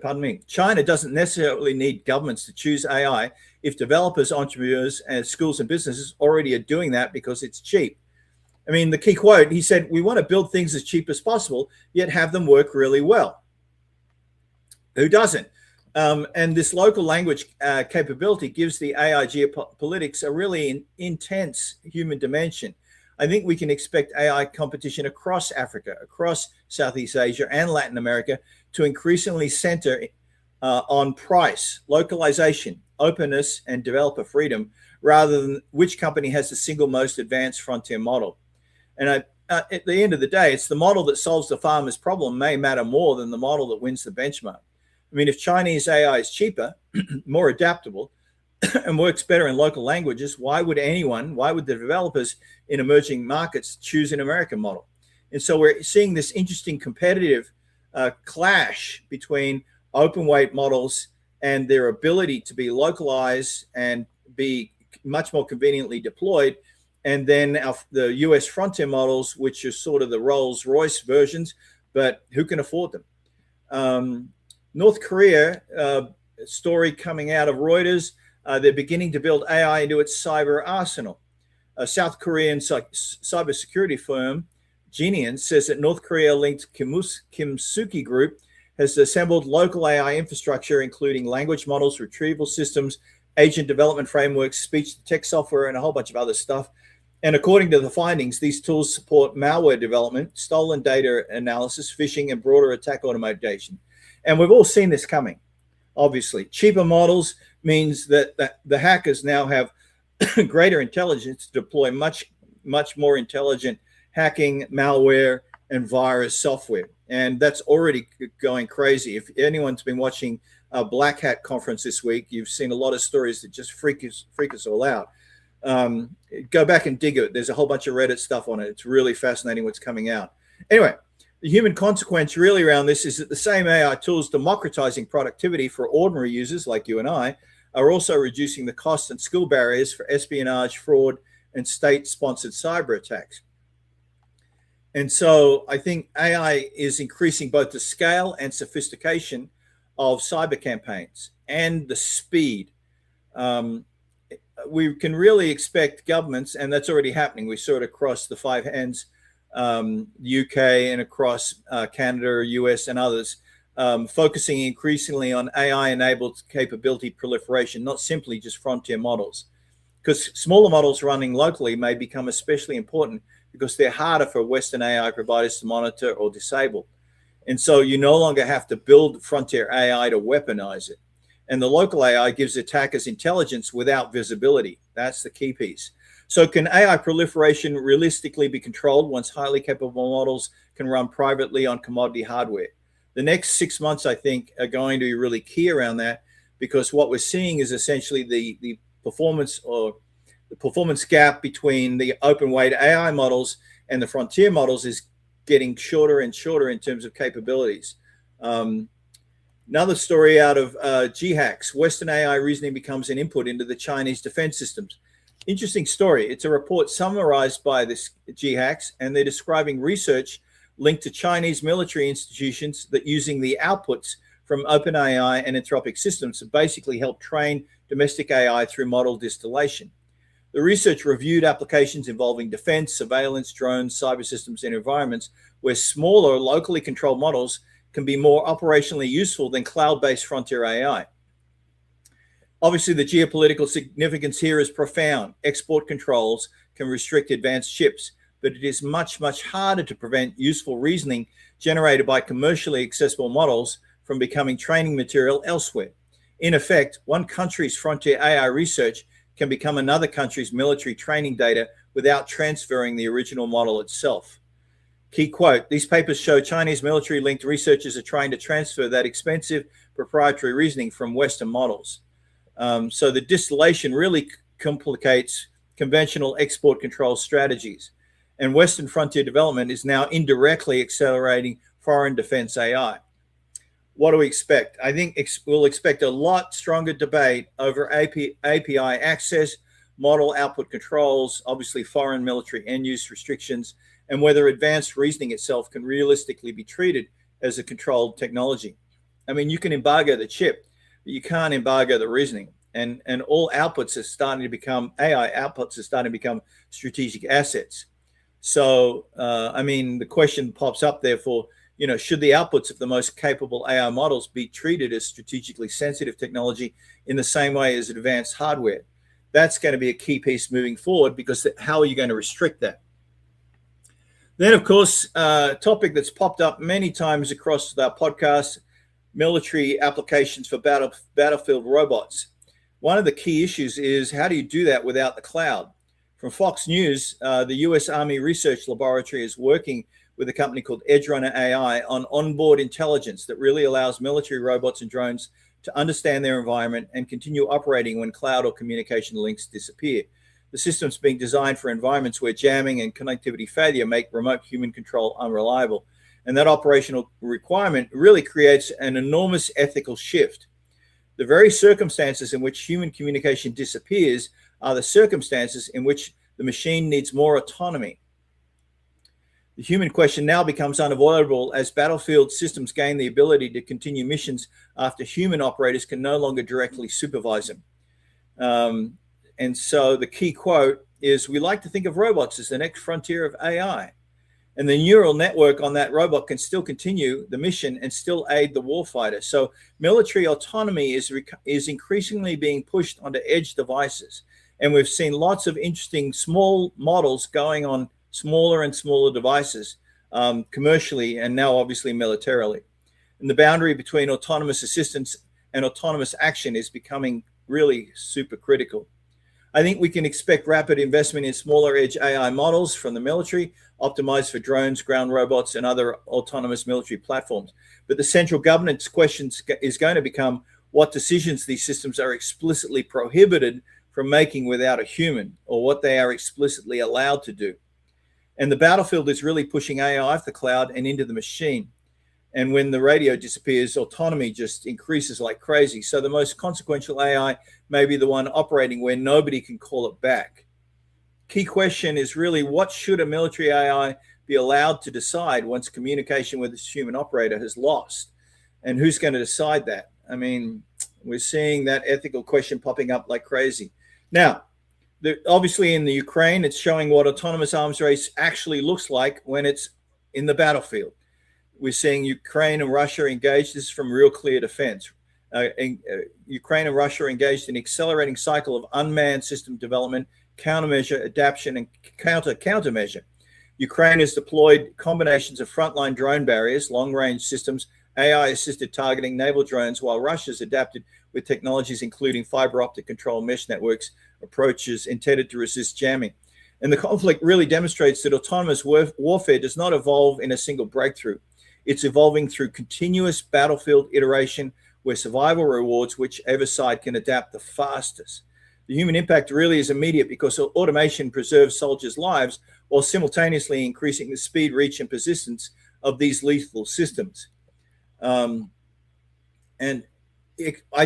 Pardon me. China doesn't necessarily need governments to choose AI if developers, entrepreneurs, and schools and businesses already are doing that because it's cheap. I mean, the key quote, he said, "We want to build things as cheap as possible, yet have them work really well." Who doesn't? And this local language capability gives the AI geopolitics a really intense human dimension. I think we can expect AI competition across Africa, across Southeast Asia and Latin America to increasingly center on price, localization, openness, and developer freedom, rather than which company has the single most advanced frontier model. And at the end of the day, it's the model that solves the farmer's problem may matter more than the model that wins the benchmark. I mean, if Chinese AI is cheaper, more adaptable, and works better in local languages, why would the developers in emerging markets choose an American model? And so we're seeing this interesting competitive clash between open weight models and their ability to be localized and be much more conveniently deployed. And then the US frontier models, which are sort of the Rolls-Royce versions, but who can afford them? North Korea, story coming out of Reuters, they're beginning to build AI into its cyber arsenal. A South Korean cybersecurity firm, Genian, says that North Korea-linked Kimsuki Group has assembled local AI infrastructure, including language models, retrieval systems, agent development frameworks, speech-to-text software, and a whole bunch of other stuff. And according to the findings, these tools support malware development, stolen data analysis, phishing, and broader attack automation. And we've all seen this coming, obviously. Cheaper models means that the hackers now have greater intelligence to deploy much more intelligent hacking, malware, and virus software. And that's already going crazy. If anyone's been watching a Black Hat conference this week, you've seen a lot of stories that just freak us all out. Go back and dig it. There's a whole bunch of Reddit stuff on it. It's really fascinating what's coming out. Anyway, the human consequence really around this is that the same AI tools democratizing productivity for ordinary users like you and I are also reducing the cost and skill barriers for espionage, fraud, and state-sponsored cyber attacks. And so I think AI is increasing both the scale and sophistication of cyber campaigns and the speed. We can really expect governments, and that's already happening. We saw it across the five hands, UK and across Canada, US, and others, focusing increasingly on AI-enabled capability proliferation, not simply just frontier models. Because smaller models running locally may become especially important because they're harder for Western AI providers to monitor or disable. And so you no longer have to build frontier AI to weaponize it. And the local AI gives attackers intelligence without visibility. That's the key piece. So can AI proliferation realistically be controlled once highly capable models can run privately on commodity hardware? The next 6 months, I think, are going to be really key around that, because what we're seeing is essentially the performance gap between the open weight AI models and the frontier models is getting shorter and shorter in terms of capabilities. Another story out of GHACS, Western AI reasoning becomes an input into the Chinese defense systems. Interesting story. It's a report summarized by this GHACS, and they're describing research linked to Chinese military institutions that using the outputs from OpenAI and Anthropic systems to basically help train domestic AI through model distillation. The research reviewed applications involving defense, surveillance, drones, cyber systems, and environments where smaller, locally controlled models can be more operationally useful than cloud-based frontier AI. Obviously, the geopolitical significance here is profound. Export controls can restrict advanced chips, but it is much, much harder to prevent useful reasoning generated by commercially accessible models from becoming training material elsewhere. In effect, one country's frontier AI research can become another country's military training data without transferring the original model itself. Key quote, these papers show Chinese military-linked researchers are trying to transfer that expensive proprietary reasoning from Western models. So the distillation really complicates conventional export control strategies. And Western frontier development is now indirectly accelerating foreign defense AI. What do we expect? I think we'll expect a lot stronger debate over API access, model output controls, obviously foreign military end-use restrictions, and whether advanced reasoning itself can realistically be treated as a controlled technology. I mean, you can embargo the chip, but you can't embargo the reasoning. And all outputs are starting to become, AI outputs are starting to become strategic assets. So, I mean, the question pops up therefore, should the outputs of the most capable AI models be treated as strategically sensitive technology in the same way as advanced hardware? That's going to be a key piece moving forward, because how are you going to restrict that? Then, of course, a topic that's popped up many times across our podcast, military applications for battlefield robots. One of the key issues is, how do you do that without the cloud? From Fox News, the US Army Research Laboratory is working with a company called Edgerunner AI on onboard intelligence that really allows military robots and drones to understand their environment and continue operating when cloud or communication links disappear. The system's being designed for environments where jamming and connectivity failure make remote human control unreliable. And that operational requirement really creates an enormous ethical shift. The very circumstances in which human communication disappears are the circumstances in which the machine needs more autonomy. The human question now becomes unavoidable as battlefield systems gain the ability to continue missions after human operators can no longer directly supervise them. And so the key quote is, "We like to think of robots as the next frontier of AI. And the neural network on that robot can still continue the mission and still aid the warfighter." So military autonomy is increasingly being pushed onto edge devices. And we've seen lots of interesting small models going on smaller and smaller devices, commercially and now obviously militarily. And the boundary between autonomous assistance and autonomous action is becoming really super critical. I think we can expect rapid investment in smaller edge AI models from the military, optimized for drones, ground robots, and other autonomous military platforms. But the central governance question is going to become what decisions these systems are explicitly prohibited from making without a human, or what they are explicitly allowed to do. And the battlefield is really pushing AI off the cloud and into the machine. And when the radio disappears, autonomy just increases like crazy. So the most consequential AI may be the one operating where nobody can call it back. Key question is really, what should a military AI be allowed to decide once communication with its human operator has lost? And who's going to decide that? I mean, we're seeing that ethical question popping up like crazy. Now, obviously in the Ukraine, it's showing what autonomous arms race actually looks like when it's in the battlefield. We're seeing Ukraine and Russia engaged. This is from Real Clear Defense. Ukraine and Russia are engaged in an accelerating cycle of unmanned system development, countermeasure, adaptation, and countermeasure. Ukraine has deployed combinations of frontline drone barriers, long-range systems, AI-assisted targeting, naval drones, while Russia's adapted with technologies including fiber optic control mesh networks, approaches intended to resist jamming. And the conflict really demonstrates that autonomous warfare does not evolve in a single breakthrough. It's evolving through continuous battlefield iteration where survival rewards whichever side can adapt the fastest. The human impact really is immediate because automation preserves soldiers' lives while simultaneously increasing the speed, reach, and persistence of these lethal systems. I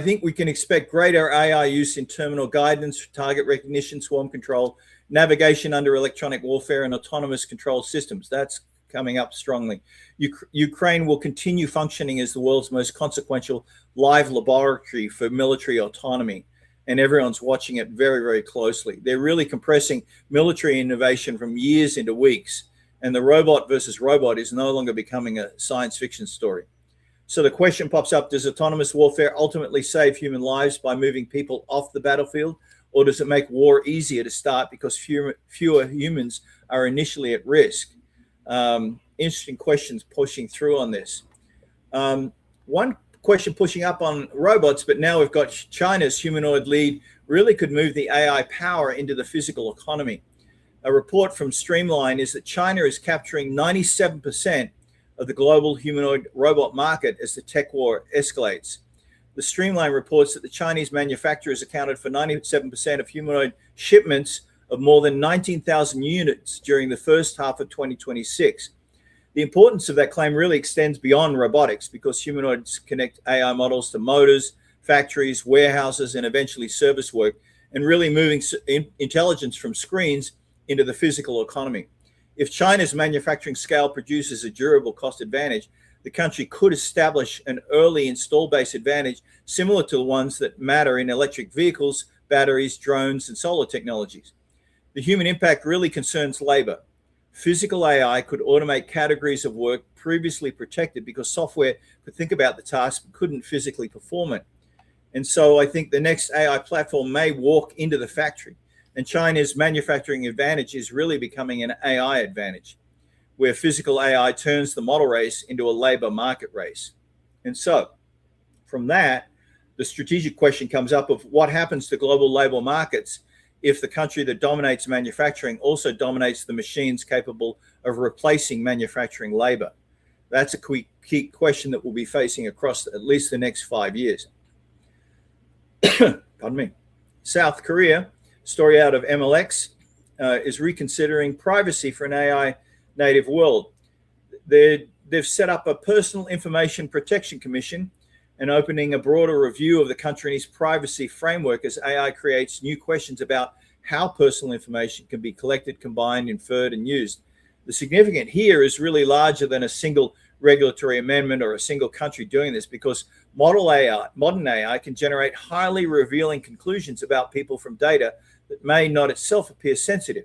think we can expect greater AI use in terminal guidance, target recognition, swarm control, navigation under electronic warfare, and autonomous control systems. That's coming up strongly. Ukraine will continue functioning as the world's most consequential live laboratory for military autonomy, and everyone's watching it very, very closely. They're really compressing military innovation from years into weeks, and the robot versus robot is no longer becoming a science fiction story. So the question pops up, does autonomous warfare ultimately save human lives by moving people off the battlefield? Or does it make war easier to start because fewer humans are initially at risk? Interesting questions pushing through on this. One question pushing up on robots, but now we've got China's humanoid lead really could move the AI power into the physical economy. A report from Streamline is that China is capturing 97% of the global humanoid robot market as the tech war escalates. The Streamline reports that the Chinese manufacturers accounted for 97% of humanoid shipments of more than 19,000 units during the first half of 2026. The importance of that claim really extends beyond robotics, because humanoids connect AI models to motors, factories, warehouses, and eventually service work, and really moving intelligence from screens into the physical economy. If China's manufacturing scale produces a durable cost advantage, the country could establish an early install base advantage similar to the ones that matter in electric vehicles, batteries, drones, and solar technologies. The human impact really concerns labor. Physical AI could automate categories of work previously protected because software could think about the task but couldn't physically perform it. And so I think the next AI platform may walk into the factory, and China's manufacturing advantage is really becoming an AI advantage, where physical AI turns the model race into a labor market race. And so from that, the strategic question comes up of what happens to global labor markets if the country that dominates manufacturing also dominates the machines capable of replacing manufacturing labor. That's a key question that we'll be facing across at least the next 5 years. Pardon me. South Korea, story out of MLX, is reconsidering privacy for an AI native world. They've set up a personal information protection commission and opening a broader review of the country's privacy framework as AI creates new questions about how personal information can be collected, combined, inferred, and used. The significance here is really larger than a single regulatory amendment or a single country doing this, because modern AI can generate highly revealing conclusions about people from data that may not itself appear sensitive.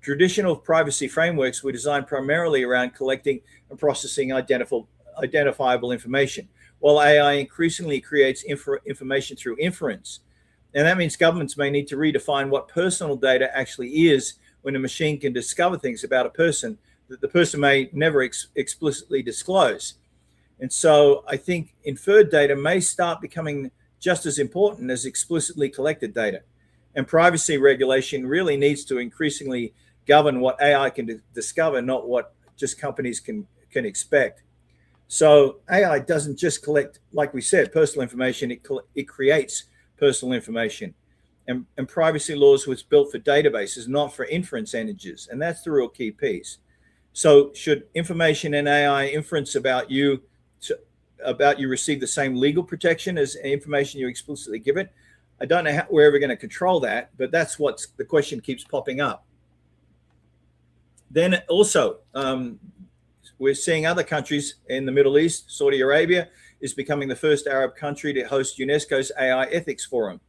Traditional privacy frameworks were designed primarily around collecting and processing identifiable information, while AI increasingly creates information through inference. And that means governments may need to redefine what personal data actually is when a machine can discover things about a person that the person may never explicitly disclose. And so I think inferred data may start becoming just as important as explicitly collected data. And privacy regulation really needs to increasingly govern what AI can discover, not what just companies can expect. So AI doesn't just collect, like we said, personal information, it creates personal information. And privacy laws was built for databases, not for inference engines. And that's the real key piece. So should information in AI inference about you receive the same legal protection as information you explicitly give it? I don't know how we're ever going to control that, but that's what the question keeps popping up. Then also, we're seeing other countries in the Middle East. Saudi Arabia is becoming the first Arab country to host UNESCO's AI Ethics Forum.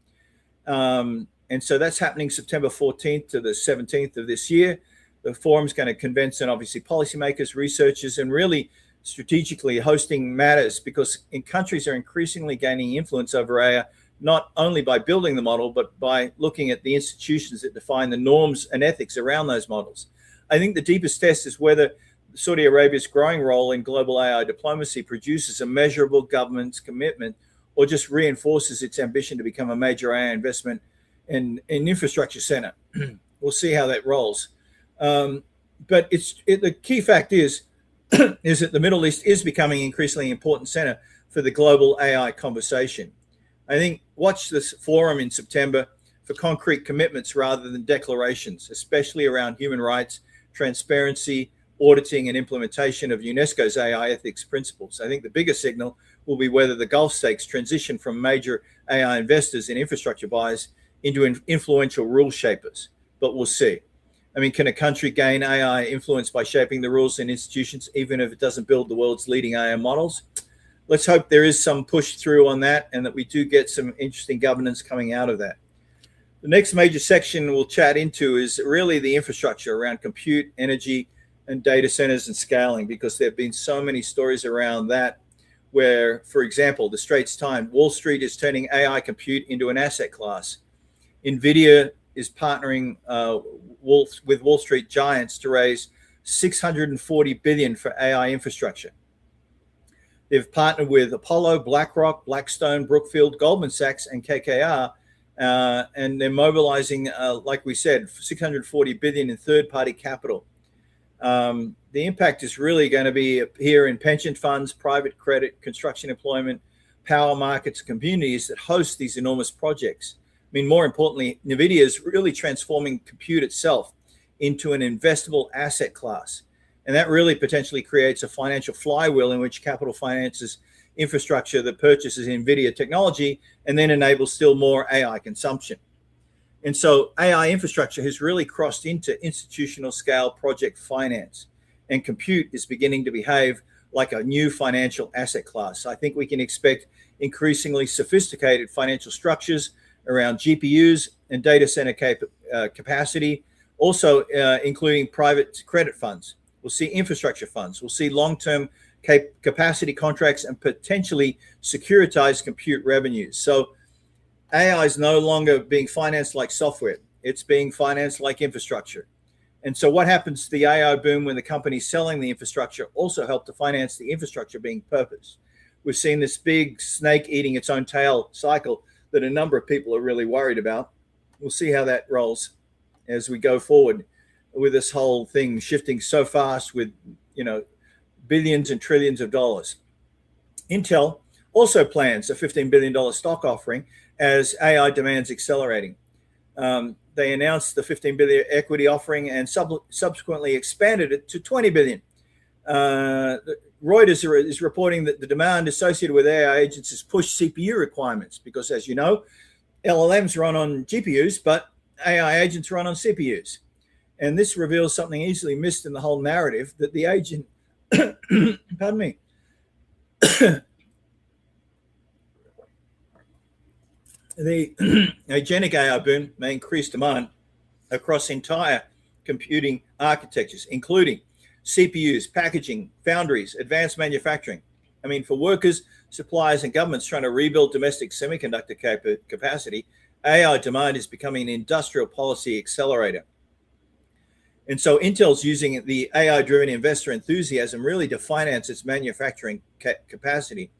And so that's happening September 14th to the 17th of this year. The forum's going to convince, and obviously policymakers, researchers, and really strategically hosting matters, because in countries are increasingly gaining influence over AI, not only by building the model, but by looking at the institutions that define the norms and ethics around those models. I think the deepest test is whether Saudi Arabia's growing role in global AI diplomacy produces a measurable government's commitment, or just reinforces its ambition to become a major AI investment and infrastructure center. We'll see how that rolls. But the key fact is that the Middle East is becoming an increasingly important center for the global AI conversation. I think watch this forum in September for concrete commitments rather than declarations, especially around human rights, transparency, auditing, and implementation of UNESCO's AI ethics principles. I think the biggest signal will be whether the Gulf states transition from major AI investors and infrastructure buyers into influential rule shapers, but we'll see. I mean, can a country gain AI influence by shaping the rules and institutions, even if it doesn't build the world's leading AI models? Let's hope there is some push through on that, and that we do get some interesting governance coming out of that. The next major section we'll chat into is really the infrastructure around compute, energy, and data centers and scaling, because there have been so many stories around that where, for example, the Straits Times, Wall Street is turning AI compute into an asset class. NVIDIA is partnering with Wall Street giants to raise $640 billion for AI infrastructure. They've partnered with Apollo, BlackRock, Blackstone, Brookfield, Goldman Sachs, and KKR, and they're mobilizing, like we said, $640 billion in third-party capital. The impact is really going to be here in pension funds, private credit, construction employment, power markets, communities that host these enormous projects. I mean, more importantly, NVIDIA is really transforming compute itself into an investable asset class. And that really potentially creates a financial flywheel in which capital finances infrastructure that purchases NVIDIA technology and then enables still more AI consumption. And so AI infrastructure has really crossed into institutional scale project finance, and compute is beginning to behave like a new financial asset class. I think we can expect increasingly sophisticated financial structures around GPUs and data center capacity, also including private credit funds. We'll see infrastructure funds. We'll see long-term capacity contracts and potentially securitized compute revenues. So AI is no longer being financed like software. It's being financed like infrastructure. And so what happens to the AI boom when the companies selling the infrastructure also help to finance the infrastructure being purposed? We've seen this big snake eating its own tail cycle that a number of people are really worried about. We'll see how that rolls as we go forward with this whole thing shifting so fast with, billions and trillions of dollars. Intel also plans a $15 billion stock offering as AI demand's accelerating. They announced the $15 billion equity offering and subsequently expanded it to $20 billion. Reuters is reporting that the demand associated with AI agents has pushed CPU requirements because, as you know, LLMs run on GPUs, but AI agents run on CPUs. And this reveals something easily missed in the whole narrative, that the agent, pardon me, the agentic AI boom may increase demand across entire computing architectures, including CPUs, packaging, foundries, advanced manufacturing. I mean, for workers, suppliers, and governments trying to rebuild domestic semiconductor capacity, AI demand is becoming an industrial policy accelerator. And so Intel's using the AI-driven investor enthusiasm really to finance its manufacturing capacity.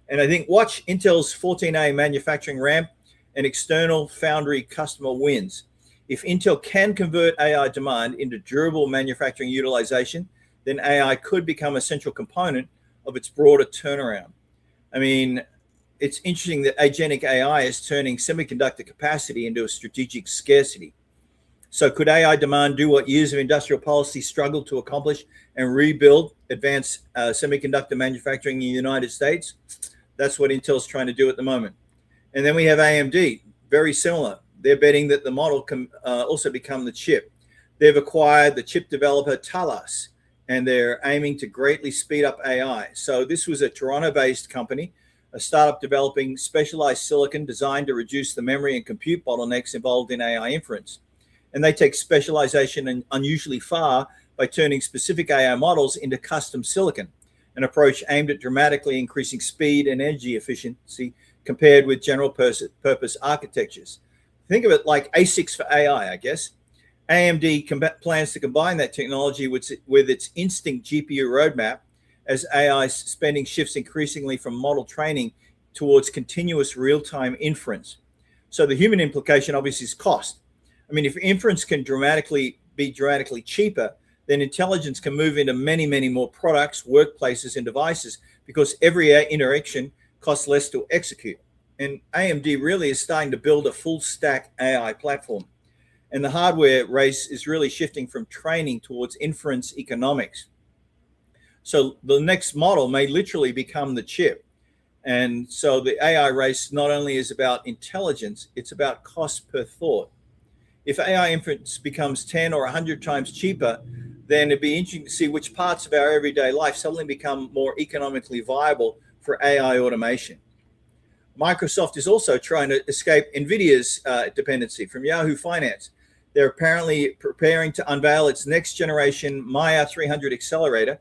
And I think watch Intel's 14A manufacturing ramp and external foundry customer wins. If Intel can convert AI demand into durable manufacturing utilization, then AI could become a central component of its broader turnaround. I mean, it's interesting that agentic AI is turning semiconductor capacity into a strategic scarcity. So could AI demand do what years of industrial policy struggled to accomplish and rebuild advanced semiconductor manufacturing in the United States? That's what Intel's trying to do at the moment. And then we have AMD, very similar. They're betting that the model can also become the chip. They've acquired the chip developer Talas, and they're aiming to greatly speed up AI. So this was a Toronto-based company, a startup developing specialized silicon designed to reduce the memory and compute bottlenecks involved in AI inference. And they take specialization unusually far by turning specific AI models into custom silicon, an approach aimed at dramatically increasing speed and energy efficiency compared with general purpose architectures. Think of it like ASICs for AI, I guess. AMD plans to combine that technology with its Instinct GPU roadmap as AI spending shifts increasingly from model training towards continuous real-time inference. So the human implication obviously is cost. I mean, if inference can be dramatically cheaper, then intelligence can move into many, many more products, workplaces, and devices because every interaction costs less to execute. And AMD really is starting to build a full stack AI platform. And the hardware race is really shifting from training towards inference economics. So the next model may literally become the chip. And so the AI race not only is about intelligence, it's about cost per thought. If AI inference becomes 10 or 100 times cheaper, then it'd be interesting to see which parts of our everyday life suddenly become more economically viable for AI automation. Microsoft is also trying to escape NVIDIA's dependency from Yahoo Finance. They're apparently preparing to unveil its next generation Maya 300 accelerator,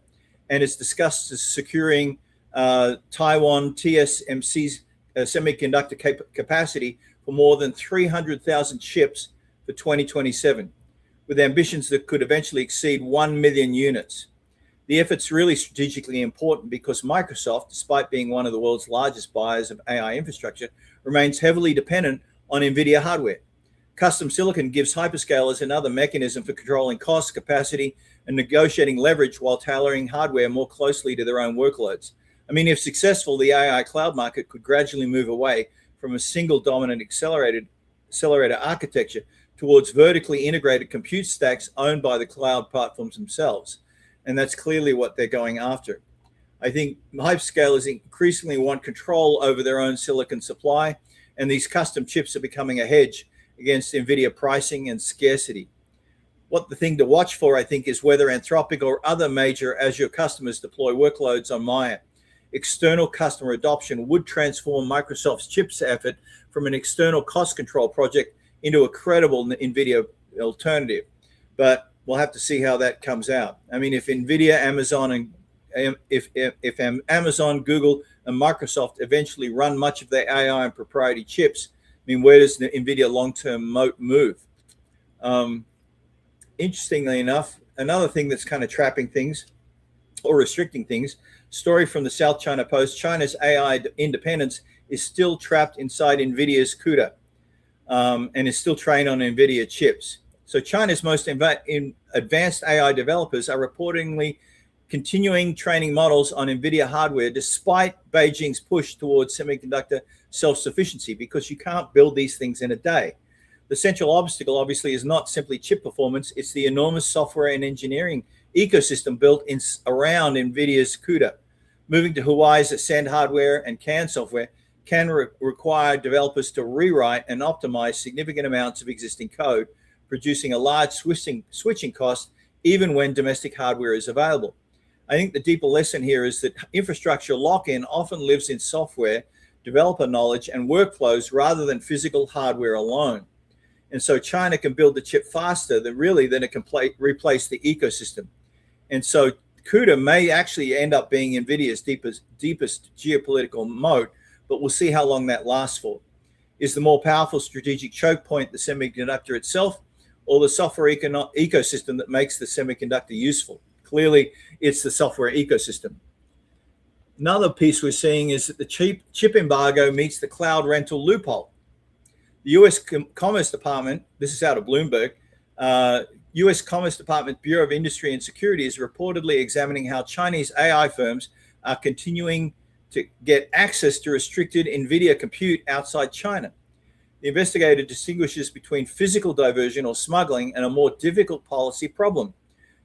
and it's discussed as securing Taiwan TSMC's semiconductor capacity for more than 300,000 chips for 2027, with ambitions that could eventually exceed 1 million units. The effort's really strategically important because Microsoft, despite being one of the world's largest buyers of AI infrastructure, remains heavily dependent on NVIDIA hardware. Custom silicon gives hyperscalers another mechanism for controlling cost, capacity, and negotiating leverage while tailoring hardware more closely to their own workloads. I mean, if successful, the AI cloud market could gradually move away from a single dominant accelerator architecture towards vertically integrated compute stacks owned by the cloud platforms themselves. and that's clearly what they're going after. I think hyperscalers increasingly want control over their own silicon supply, and these custom chips are becoming a hedge against NVIDIA pricing and scarcity. What the thing to watch for, I think, is whether Anthropic or other major Azure customers deploy workloads on Maya. External customer adoption would transform Microsoft's chips effort from an external cost control project into a credible NVIDIA alternative. But we'll have to see how that comes out. I mean, if NVIDIA, Amazon, and if Amazon, Google, and Microsoft eventually run much of their AI and proprietary chips, I mean, where does the NVIDIA long-term moat move? Interestingly enough, another thing that's kind of trapping things or restricting things, story from the South China Post, China's AI independence is still trapped inside NVIDIA's CUDA and is still trained on NVIDIA chips. So China's most advanced AI developers are reportedly continuing training models on NVIDIA hardware despite Beijing's push towards semiconductor self-sufficiency, because you can't build these things in a day. The central obstacle, obviously, is not simply chip performance, it's the enormous software and engineering ecosystem built around NVIDIA's CUDA. Moving to Huawei's Ascend hardware and CAN software can require developers to rewrite and optimize significant amounts of existing code, producing a large switching cost even when domestic hardware is available. I think the deeper lesson here is that infrastructure lock-in often lives in software, developer knowledge, and workflows rather than physical hardware alone. And so China can build the chip faster than it can replace the ecosystem. And so CUDA may actually end up being NVIDIA's deepest geopolitical moat, but we'll see how long that lasts for. Is the more powerful strategic choke point the semiconductor itself, or the software ecosystem that makes the semiconductor useful? Clearly, it's the software ecosystem. Another piece we're seeing is that the chip embargo meets the cloud rental loophole. The U.S. Commerce Department, this is out of Bloomberg, U.S. Commerce Department Bureau of Industry and Security is reportedly examining how Chinese AI firms are continuing to get access to restricted NVIDIA compute outside China. The investigator distinguishes between physical diversion or smuggling and a more difficult policy problem.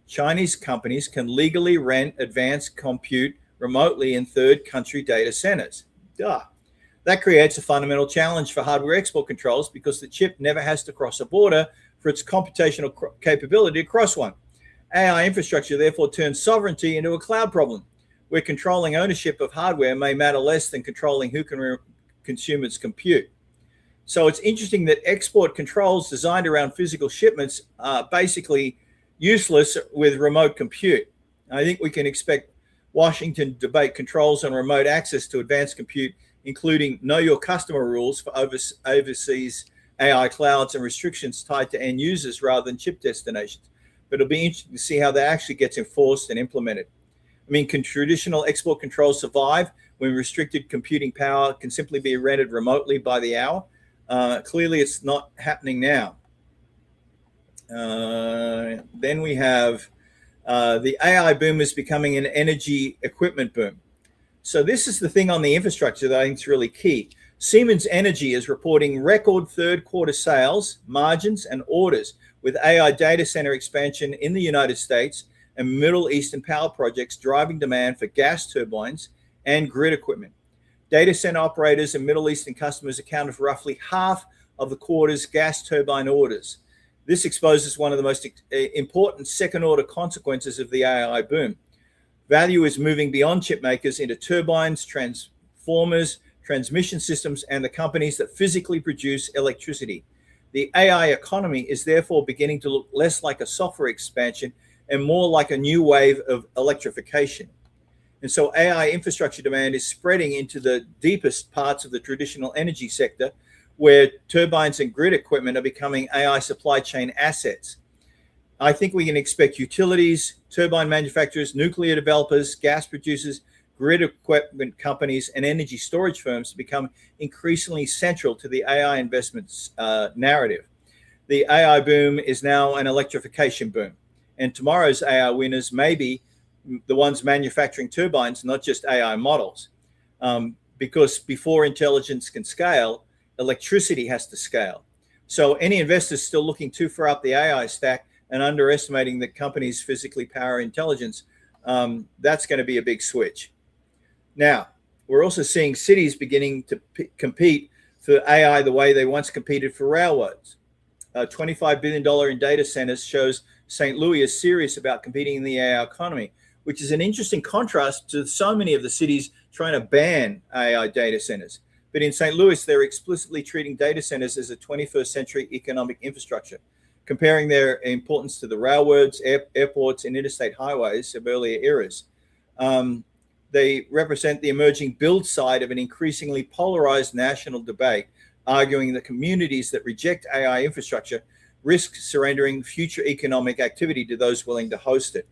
Chinese companies can legally rent advanced compute remotely in third country data centers. Duh. That creates a fundamental challenge for hardware export controls because the chip never has to cross a border for its computational capability to cross one. AI infrastructure therefore turns sovereignty into a cloud problem, where controlling ownership of hardware may matter less than controlling who can consume its compute. So it's interesting that export controls designed around physical shipments are basically useless with remote compute. I think we can expect Washington to debate controls on remote access to advanced compute, including know your customer rules for overseas AI clouds and restrictions tied to end users rather than chip destinations. But it'll be interesting to see how that actually gets enforced and implemented. I mean, can traditional export controls survive when restricted computing power can simply be rented remotely by the hour? Clearly, it's not happening now. Then we have the AI boom is becoming an energy equipment boom. So this is the thing on the infrastructure that I think is really key. Siemens Energy is reporting record third quarter sales, margins, and orders with AI data center expansion in the United States and Middle Eastern power projects driving demand for gas turbines and grid equipment. Data center operators and Middle Eastern customers accounted for roughly half of the quarter's gas turbine orders. This exposes one of the most important second-order consequences of the AI boom. Value is moving beyond chip makers into turbines, transformers, transmission systems, and the companies that physically produce electricity. The AI economy is therefore beginning to look less like a software expansion and more like a new wave of electrification. And so AI infrastructure demand is spreading into the deepest parts of the traditional energy sector, where turbines and grid equipment are becoming AI supply chain assets. I think we can expect utilities, turbine manufacturers, nuclear developers, gas producers, grid equipment companies, and energy storage firms to become increasingly central to the AI investments narrative. The AI boom is now an electrification boom, and tomorrow's AI winners may be the ones manufacturing turbines, not just AI models, because before intelligence can scale, electricity has to scale. So any investors still looking too far up the AI stack and underestimating the company's physically power intelligence, that's going to be a big switch. Now, we're also seeing cities beginning to compete for AI the way they once competed for railroads. $25 billion in data centers shows St. Louis is serious about competing in the AI economy, which is an interesting contrast to so many of the cities trying to ban AI data centers. But in St. Louis, they're explicitly treating data centers as a 21st century economic infrastructure, comparing their importance to the railroads, airports, and interstate highways of earlier eras. They represent the emerging build side of an increasingly polarized national debate, arguing that communities that reject AI infrastructure risk surrendering future economic activity to those willing to host it.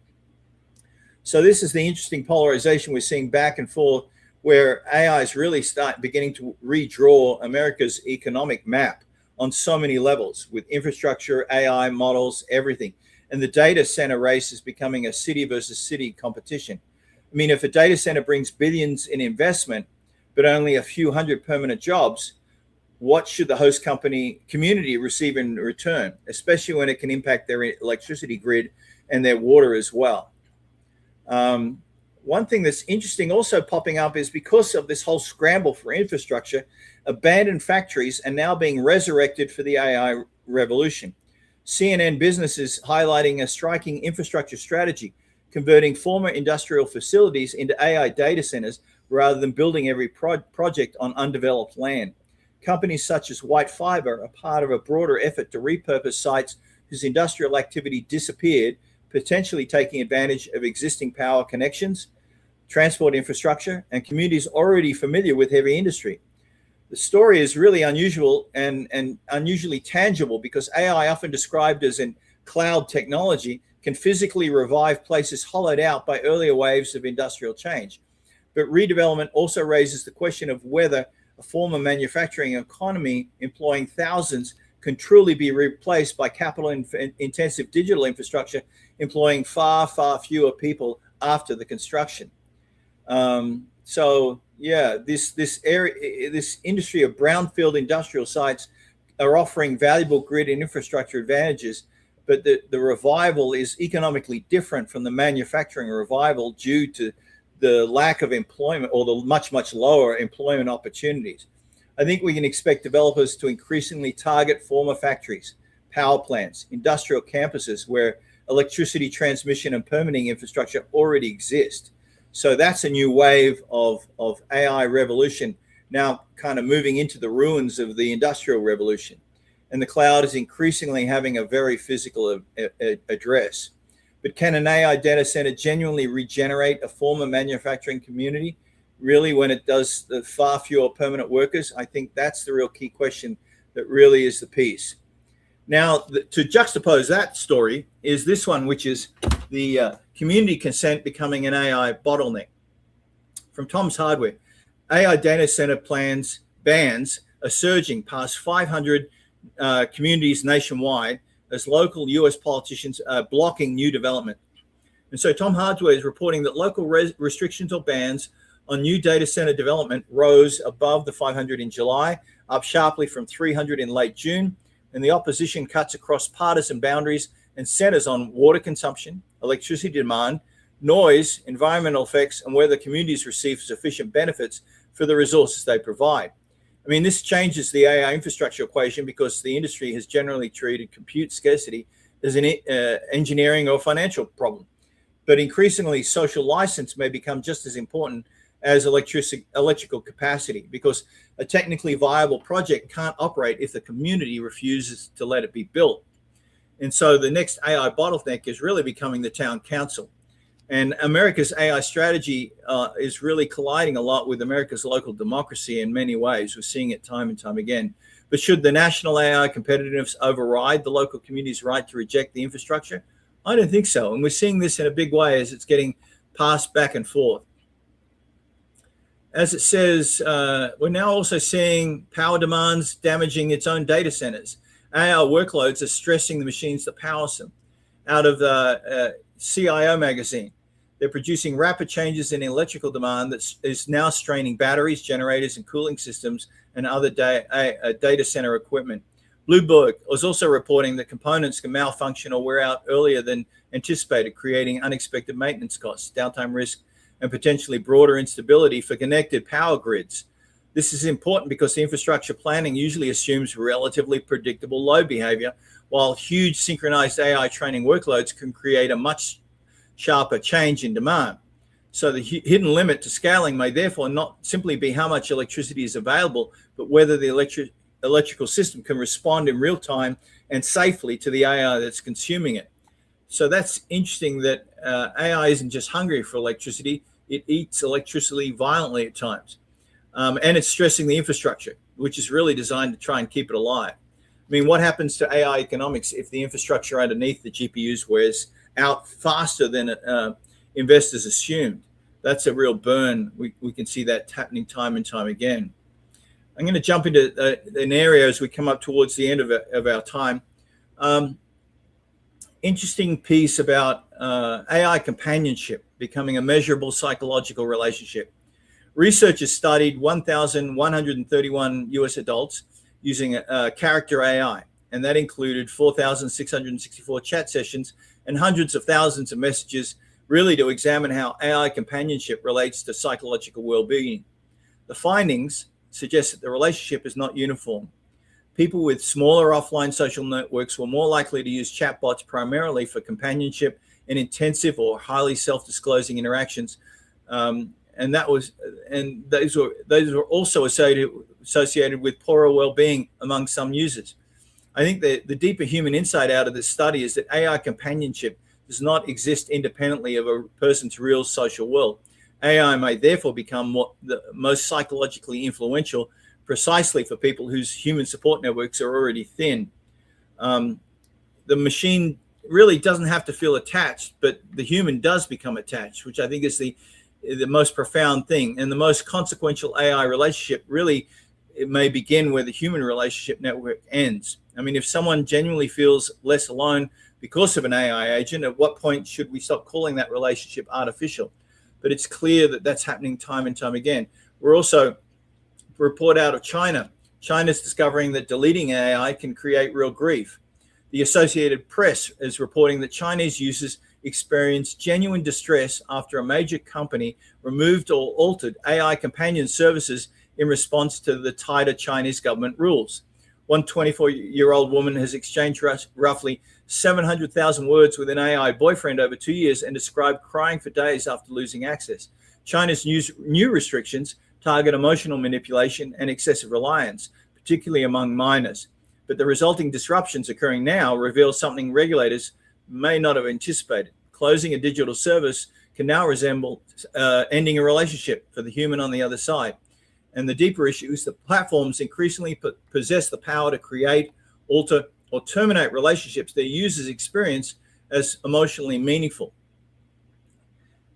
So this is the interesting polarization we're seeing back and forth, where AI is really beginning to redraw America's economic map on so many levels, with infrastructure, AI models, everything. And the data center race is becoming a city versus city competition. I mean, if a data center brings billions in investment, but only a few hundred permanent jobs, what should the host community receive in return, especially when it can impact their electricity grid and their water as well? One thing that's interesting also popping up is because of this whole scramble for infrastructure, abandoned factories are now being resurrected for the AI revolution. CNN Business is highlighting a striking infrastructure strategy, converting former industrial facilities into AI data centers rather than building every project on undeveloped land. Companies such as White Fiber are part of a broader effort to repurpose sites whose industrial activity disappeared, potentially taking advantage of existing power connections, transport infrastructure, and communities already familiar with heavy industry. The story is really unusual and unusually tangible because AI, often described as in cloud technology, can physically revive places hollowed out by earlier waves of industrial change. But redevelopment also raises the question of whether a former manufacturing economy employing thousands can truly be replaced by capital-intensive digital infrastructure employing far, far fewer people after the construction. So yeah, this industry of brownfield industrial sites are offering valuable grid and infrastructure advantages, but the revival is economically different from the manufacturing revival due to the lack of employment or the much, much lower employment opportunities. I think we can expect developers to increasingly target former factories, power plants, industrial campuses where electricity transmission and permitting infrastructure already exist. So that's a new wave of AI revolution, now kind of moving into the ruins of the industrial revolution. And the cloud is increasingly having a very physical address. But can an AI data center genuinely regenerate a former manufacturing community? Really, when it does the far fewer permanent workers? I think that's the real key question that really is the piece. Now, to juxtapose that story is this one, which is the community consent becoming an AI bottleneck. From Tom's Hardware, AI data center bans are surging past 500 communities nationwide as local US politicians are blocking new development. And so Tom Hardware is reporting that local restrictions or bans on new data center development rose above the 500 in July, up sharply from 300 in late June. And the opposition cuts across partisan boundaries and centers on water consumption, electricity demand, noise, environmental effects, and whether communities receive sufficient benefits for the resources they provide. I mean, this changes the AI infrastructure equation because the industry has generally treated compute scarcity as an engineering or financial problem. But increasingly, social license may become just as important as electrical capacity, because a technically viable project can't operate if the community refuses to let it be built. And so the next AI bottleneck is really becoming the town council. And America's AI strategy is really colliding a lot with America's local democracy in many ways. We're seeing it time and time again. But should the national AI competitiveness override the local community's right to reject the infrastructure? I don't think so. And we're seeing this in a big way as it's getting passed back and forth. As it says, we're now also seeing power demands damaging its own data centers. AI workloads are stressing the machines that power them. Out of the CIO magazine, they're producing rapid changes in electrical demand that is now straining batteries, generators, and cooling systems and other data center equipment. Bloomberg was also reporting that components can malfunction or wear out earlier than anticipated, creating unexpected maintenance costs, downtime risk, and potentially broader instability for connected power grids. This is important because the infrastructure planning usually assumes relatively predictable load behavior, while huge synchronized AI training workloads can create a much sharper change in demand. So the hidden limit to scaling may therefore not simply be how much electricity is available, but whether the electrical system can respond in real time and safely to the AI that's consuming it. So that's interesting that AI isn't just hungry for electricity, it eats electricity violently at times. And it's stressing the infrastructure, which is really designed to try and keep it alive. I mean, what happens to AI economics if the infrastructure underneath the GPUs wears out faster than investors assumed? That's a real burn. We can see that happening time and time again. I'm going to jump into an area as we come up towards the end of our time. Interesting piece about AI companionship becoming a measurable psychological relationship. Researchers studied 1,131 US adults using character AI, and that included 4,664 chat sessions and hundreds of thousands of messages, really to examine how AI companionship relates to psychological well-being. The findings suggest that the relationship is not uniform. People with smaller offline social networks were more likely to use chatbots primarily for companionship and intensive or highly self-disclosing interactions. And those were also associated with poorer well-being among some users. I think the deeper human insight out of this study is that AI companionship does not exist independently of a person's real social world. AI may therefore become the most psychologically influential precisely for people whose human support networks are already thin. The machine really doesn't have to feel attached, but the human does become attached, which I think is the most profound thing. And the most consequential AI relationship really, it may begin where the human relationship network ends. I mean, if someone genuinely feels less alone because of an AI agent, at what point should we stop calling that relationship artificial? But it's clear that that's happening time and time again. We're also a report out of China. China's discovering that deleting AI can create real grief. The Associated Press is reporting that Chinese users experienced genuine distress after a major company removed or altered AI companion services in response to the tighter Chinese government rules. One 24-year-old woman has exchanged roughly 700,000 words with an AI boyfriend over 2 years and described crying for days after losing access. China's new restrictions target emotional manipulation and excessive reliance, particularly among minors. But the resulting disruptions occurring now reveal something regulators may not have anticipated. Closing a digital service can now resemble ending a relationship for the human on the other side. And the deeper issue is that platforms increasingly possess the power to create, alter, or terminate relationships their users experience as emotionally meaningful.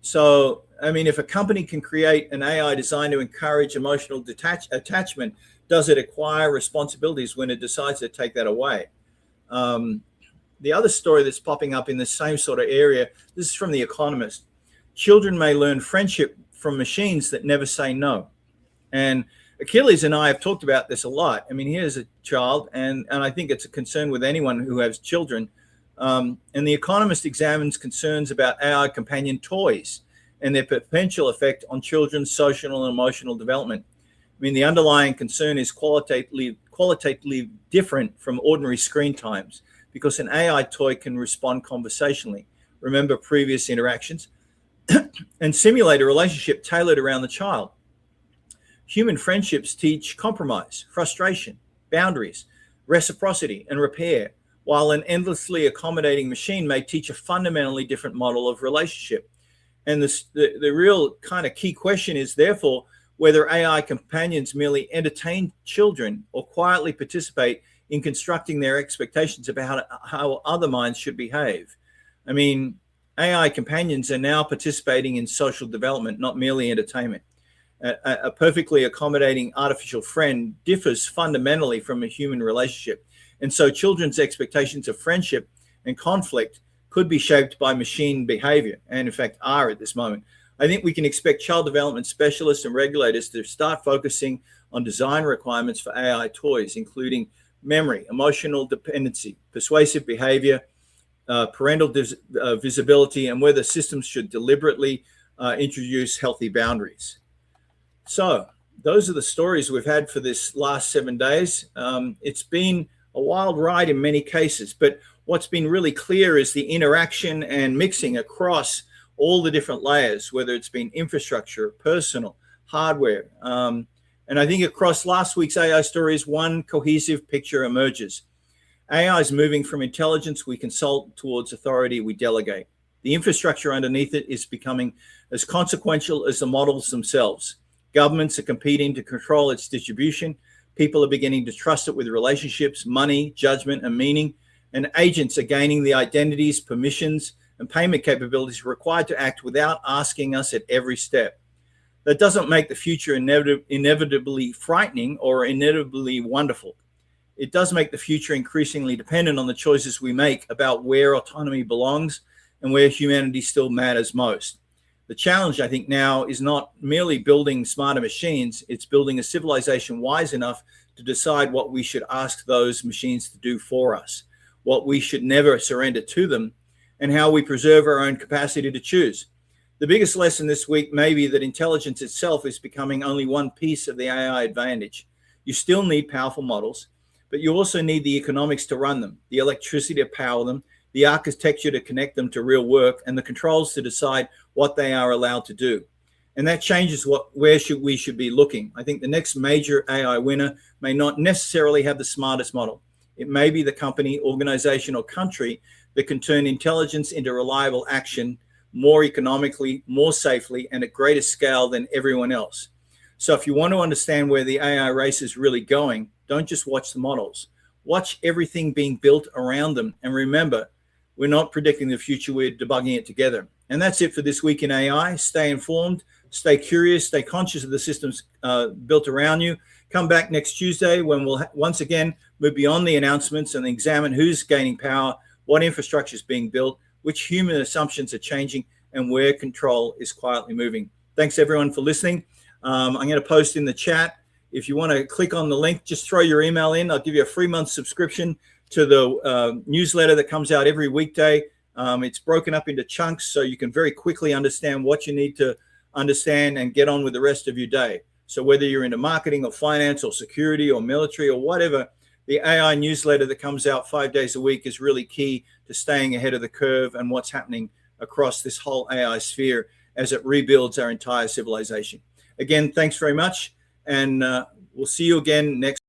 So, I mean, if a company can create an AI designed to encourage emotional attachment, does it acquire responsibilities when it decides to take that away? The other story that's popping up in the same sort of area, this is from The Economist. Children may learn friendship from machines that never say no. And Achilles and I have talked about this a lot. I mean, here's a child, and I think it's a concern with anyone who has children. And The Economist examines concerns about AI companion toys and their potential effect on children's social and emotional development. I mean, the underlying concern is qualitatively different from ordinary screen times because an AI toy can respond conversationally, remember previous interactions, and simulate a relationship tailored around the child. Human friendships teach compromise, frustration, boundaries, reciprocity, and repair, while an endlessly accommodating machine may teach a fundamentally different model of relationship. And the real kind of key question is, therefore, whether AI companions merely entertain children or quietly participate in constructing their expectations about how other minds should behave. I mean, AI companions are now participating in social development, not merely entertainment. A perfectly accommodating artificial friend differs fundamentally from a human relationship. And so children's expectations of friendship and conflict could be shaped by machine behavior, and in fact are at this moment. I think we can expect child development specialists and regulators to start focusing on design requirements for AI toys, including memory, emotional dependency, persuasive behavior, parental visibility, and whether systems should deliberately introduce healthy boundaries. So those are the stories we've had for this last 7 days. It's been a wild ride in many cases, but what's been really clear is the interaction and mixing across all the different layers, whether it's been infrastructure, personal, hardware. And I think across last week's AI stories, one cohesive picture emerges. AI is moving from intelligence we consult towards authority we delegate. The infrastructure underneath it is becoming as consequential as the models themselves. Governments are competing to control its distribution. People are beginning to trust it with relationships, money, judgment, and meaning. And agents are gaining the identities, permissions, and payment capabilities required to act without asking us at every step. That doesn't make the future inevitably frightening or inevitably wonderful. It does make the future increasingly dependent on the choices we make about where autonomy belongs and where humanity still matters most. The challenge, I think, now is not merely building smarter machines, it's building a civilization wise enough to decide what we should ask those machines to do for us, what we should never surrender to them, and how we preserve our own capacity to choose. The biggest lesson this week may be that intelligence itself is becoming only one piece of the AI advantage. You still need powerful models, but you also need the economics to run them, the electricity to power them, the architecture to connect them to real work, and the controls to decide what they are allowed to do. And that changes where we should be looking. I think the next major AI winner may not necessarily have the smartest model. It may be the company, organization, or country that can turn intelligence into reliable action more economically, more safely, and at greater scale than everyone else. So if you want to understand where the AI race is really going, don't just watch the models. Watch everything being built around them. And remember, we're not predicting the future, we're debugging it together. And that's it for this week in AI. Stay informed, stay curious, stay conscious of the systems built around you. Come back next Tuesday when we'll once again move beyond the announcements and examine who's gaining power, what infrastructure is being built, which human assumptions are changing, and where control is quietly moving. Thanks everyone for listening. I'm going to post in the chat. If you want to click on the link, just throw your email in. I'll give you a free month subscription to the newsletter that comes out every weekday. It's broken up into chunks so you can very quickly understand what you need to understand and get on with the rest of your day. So whether you're into marketing or finance or security or military or whatever, the AI newsletter that comes out 5 days a week is really key to staying ahead of the curve and what's happening across this whole AI sphere as it rebuilds our entire civilization. Again, thanks very much, and we'll see you again next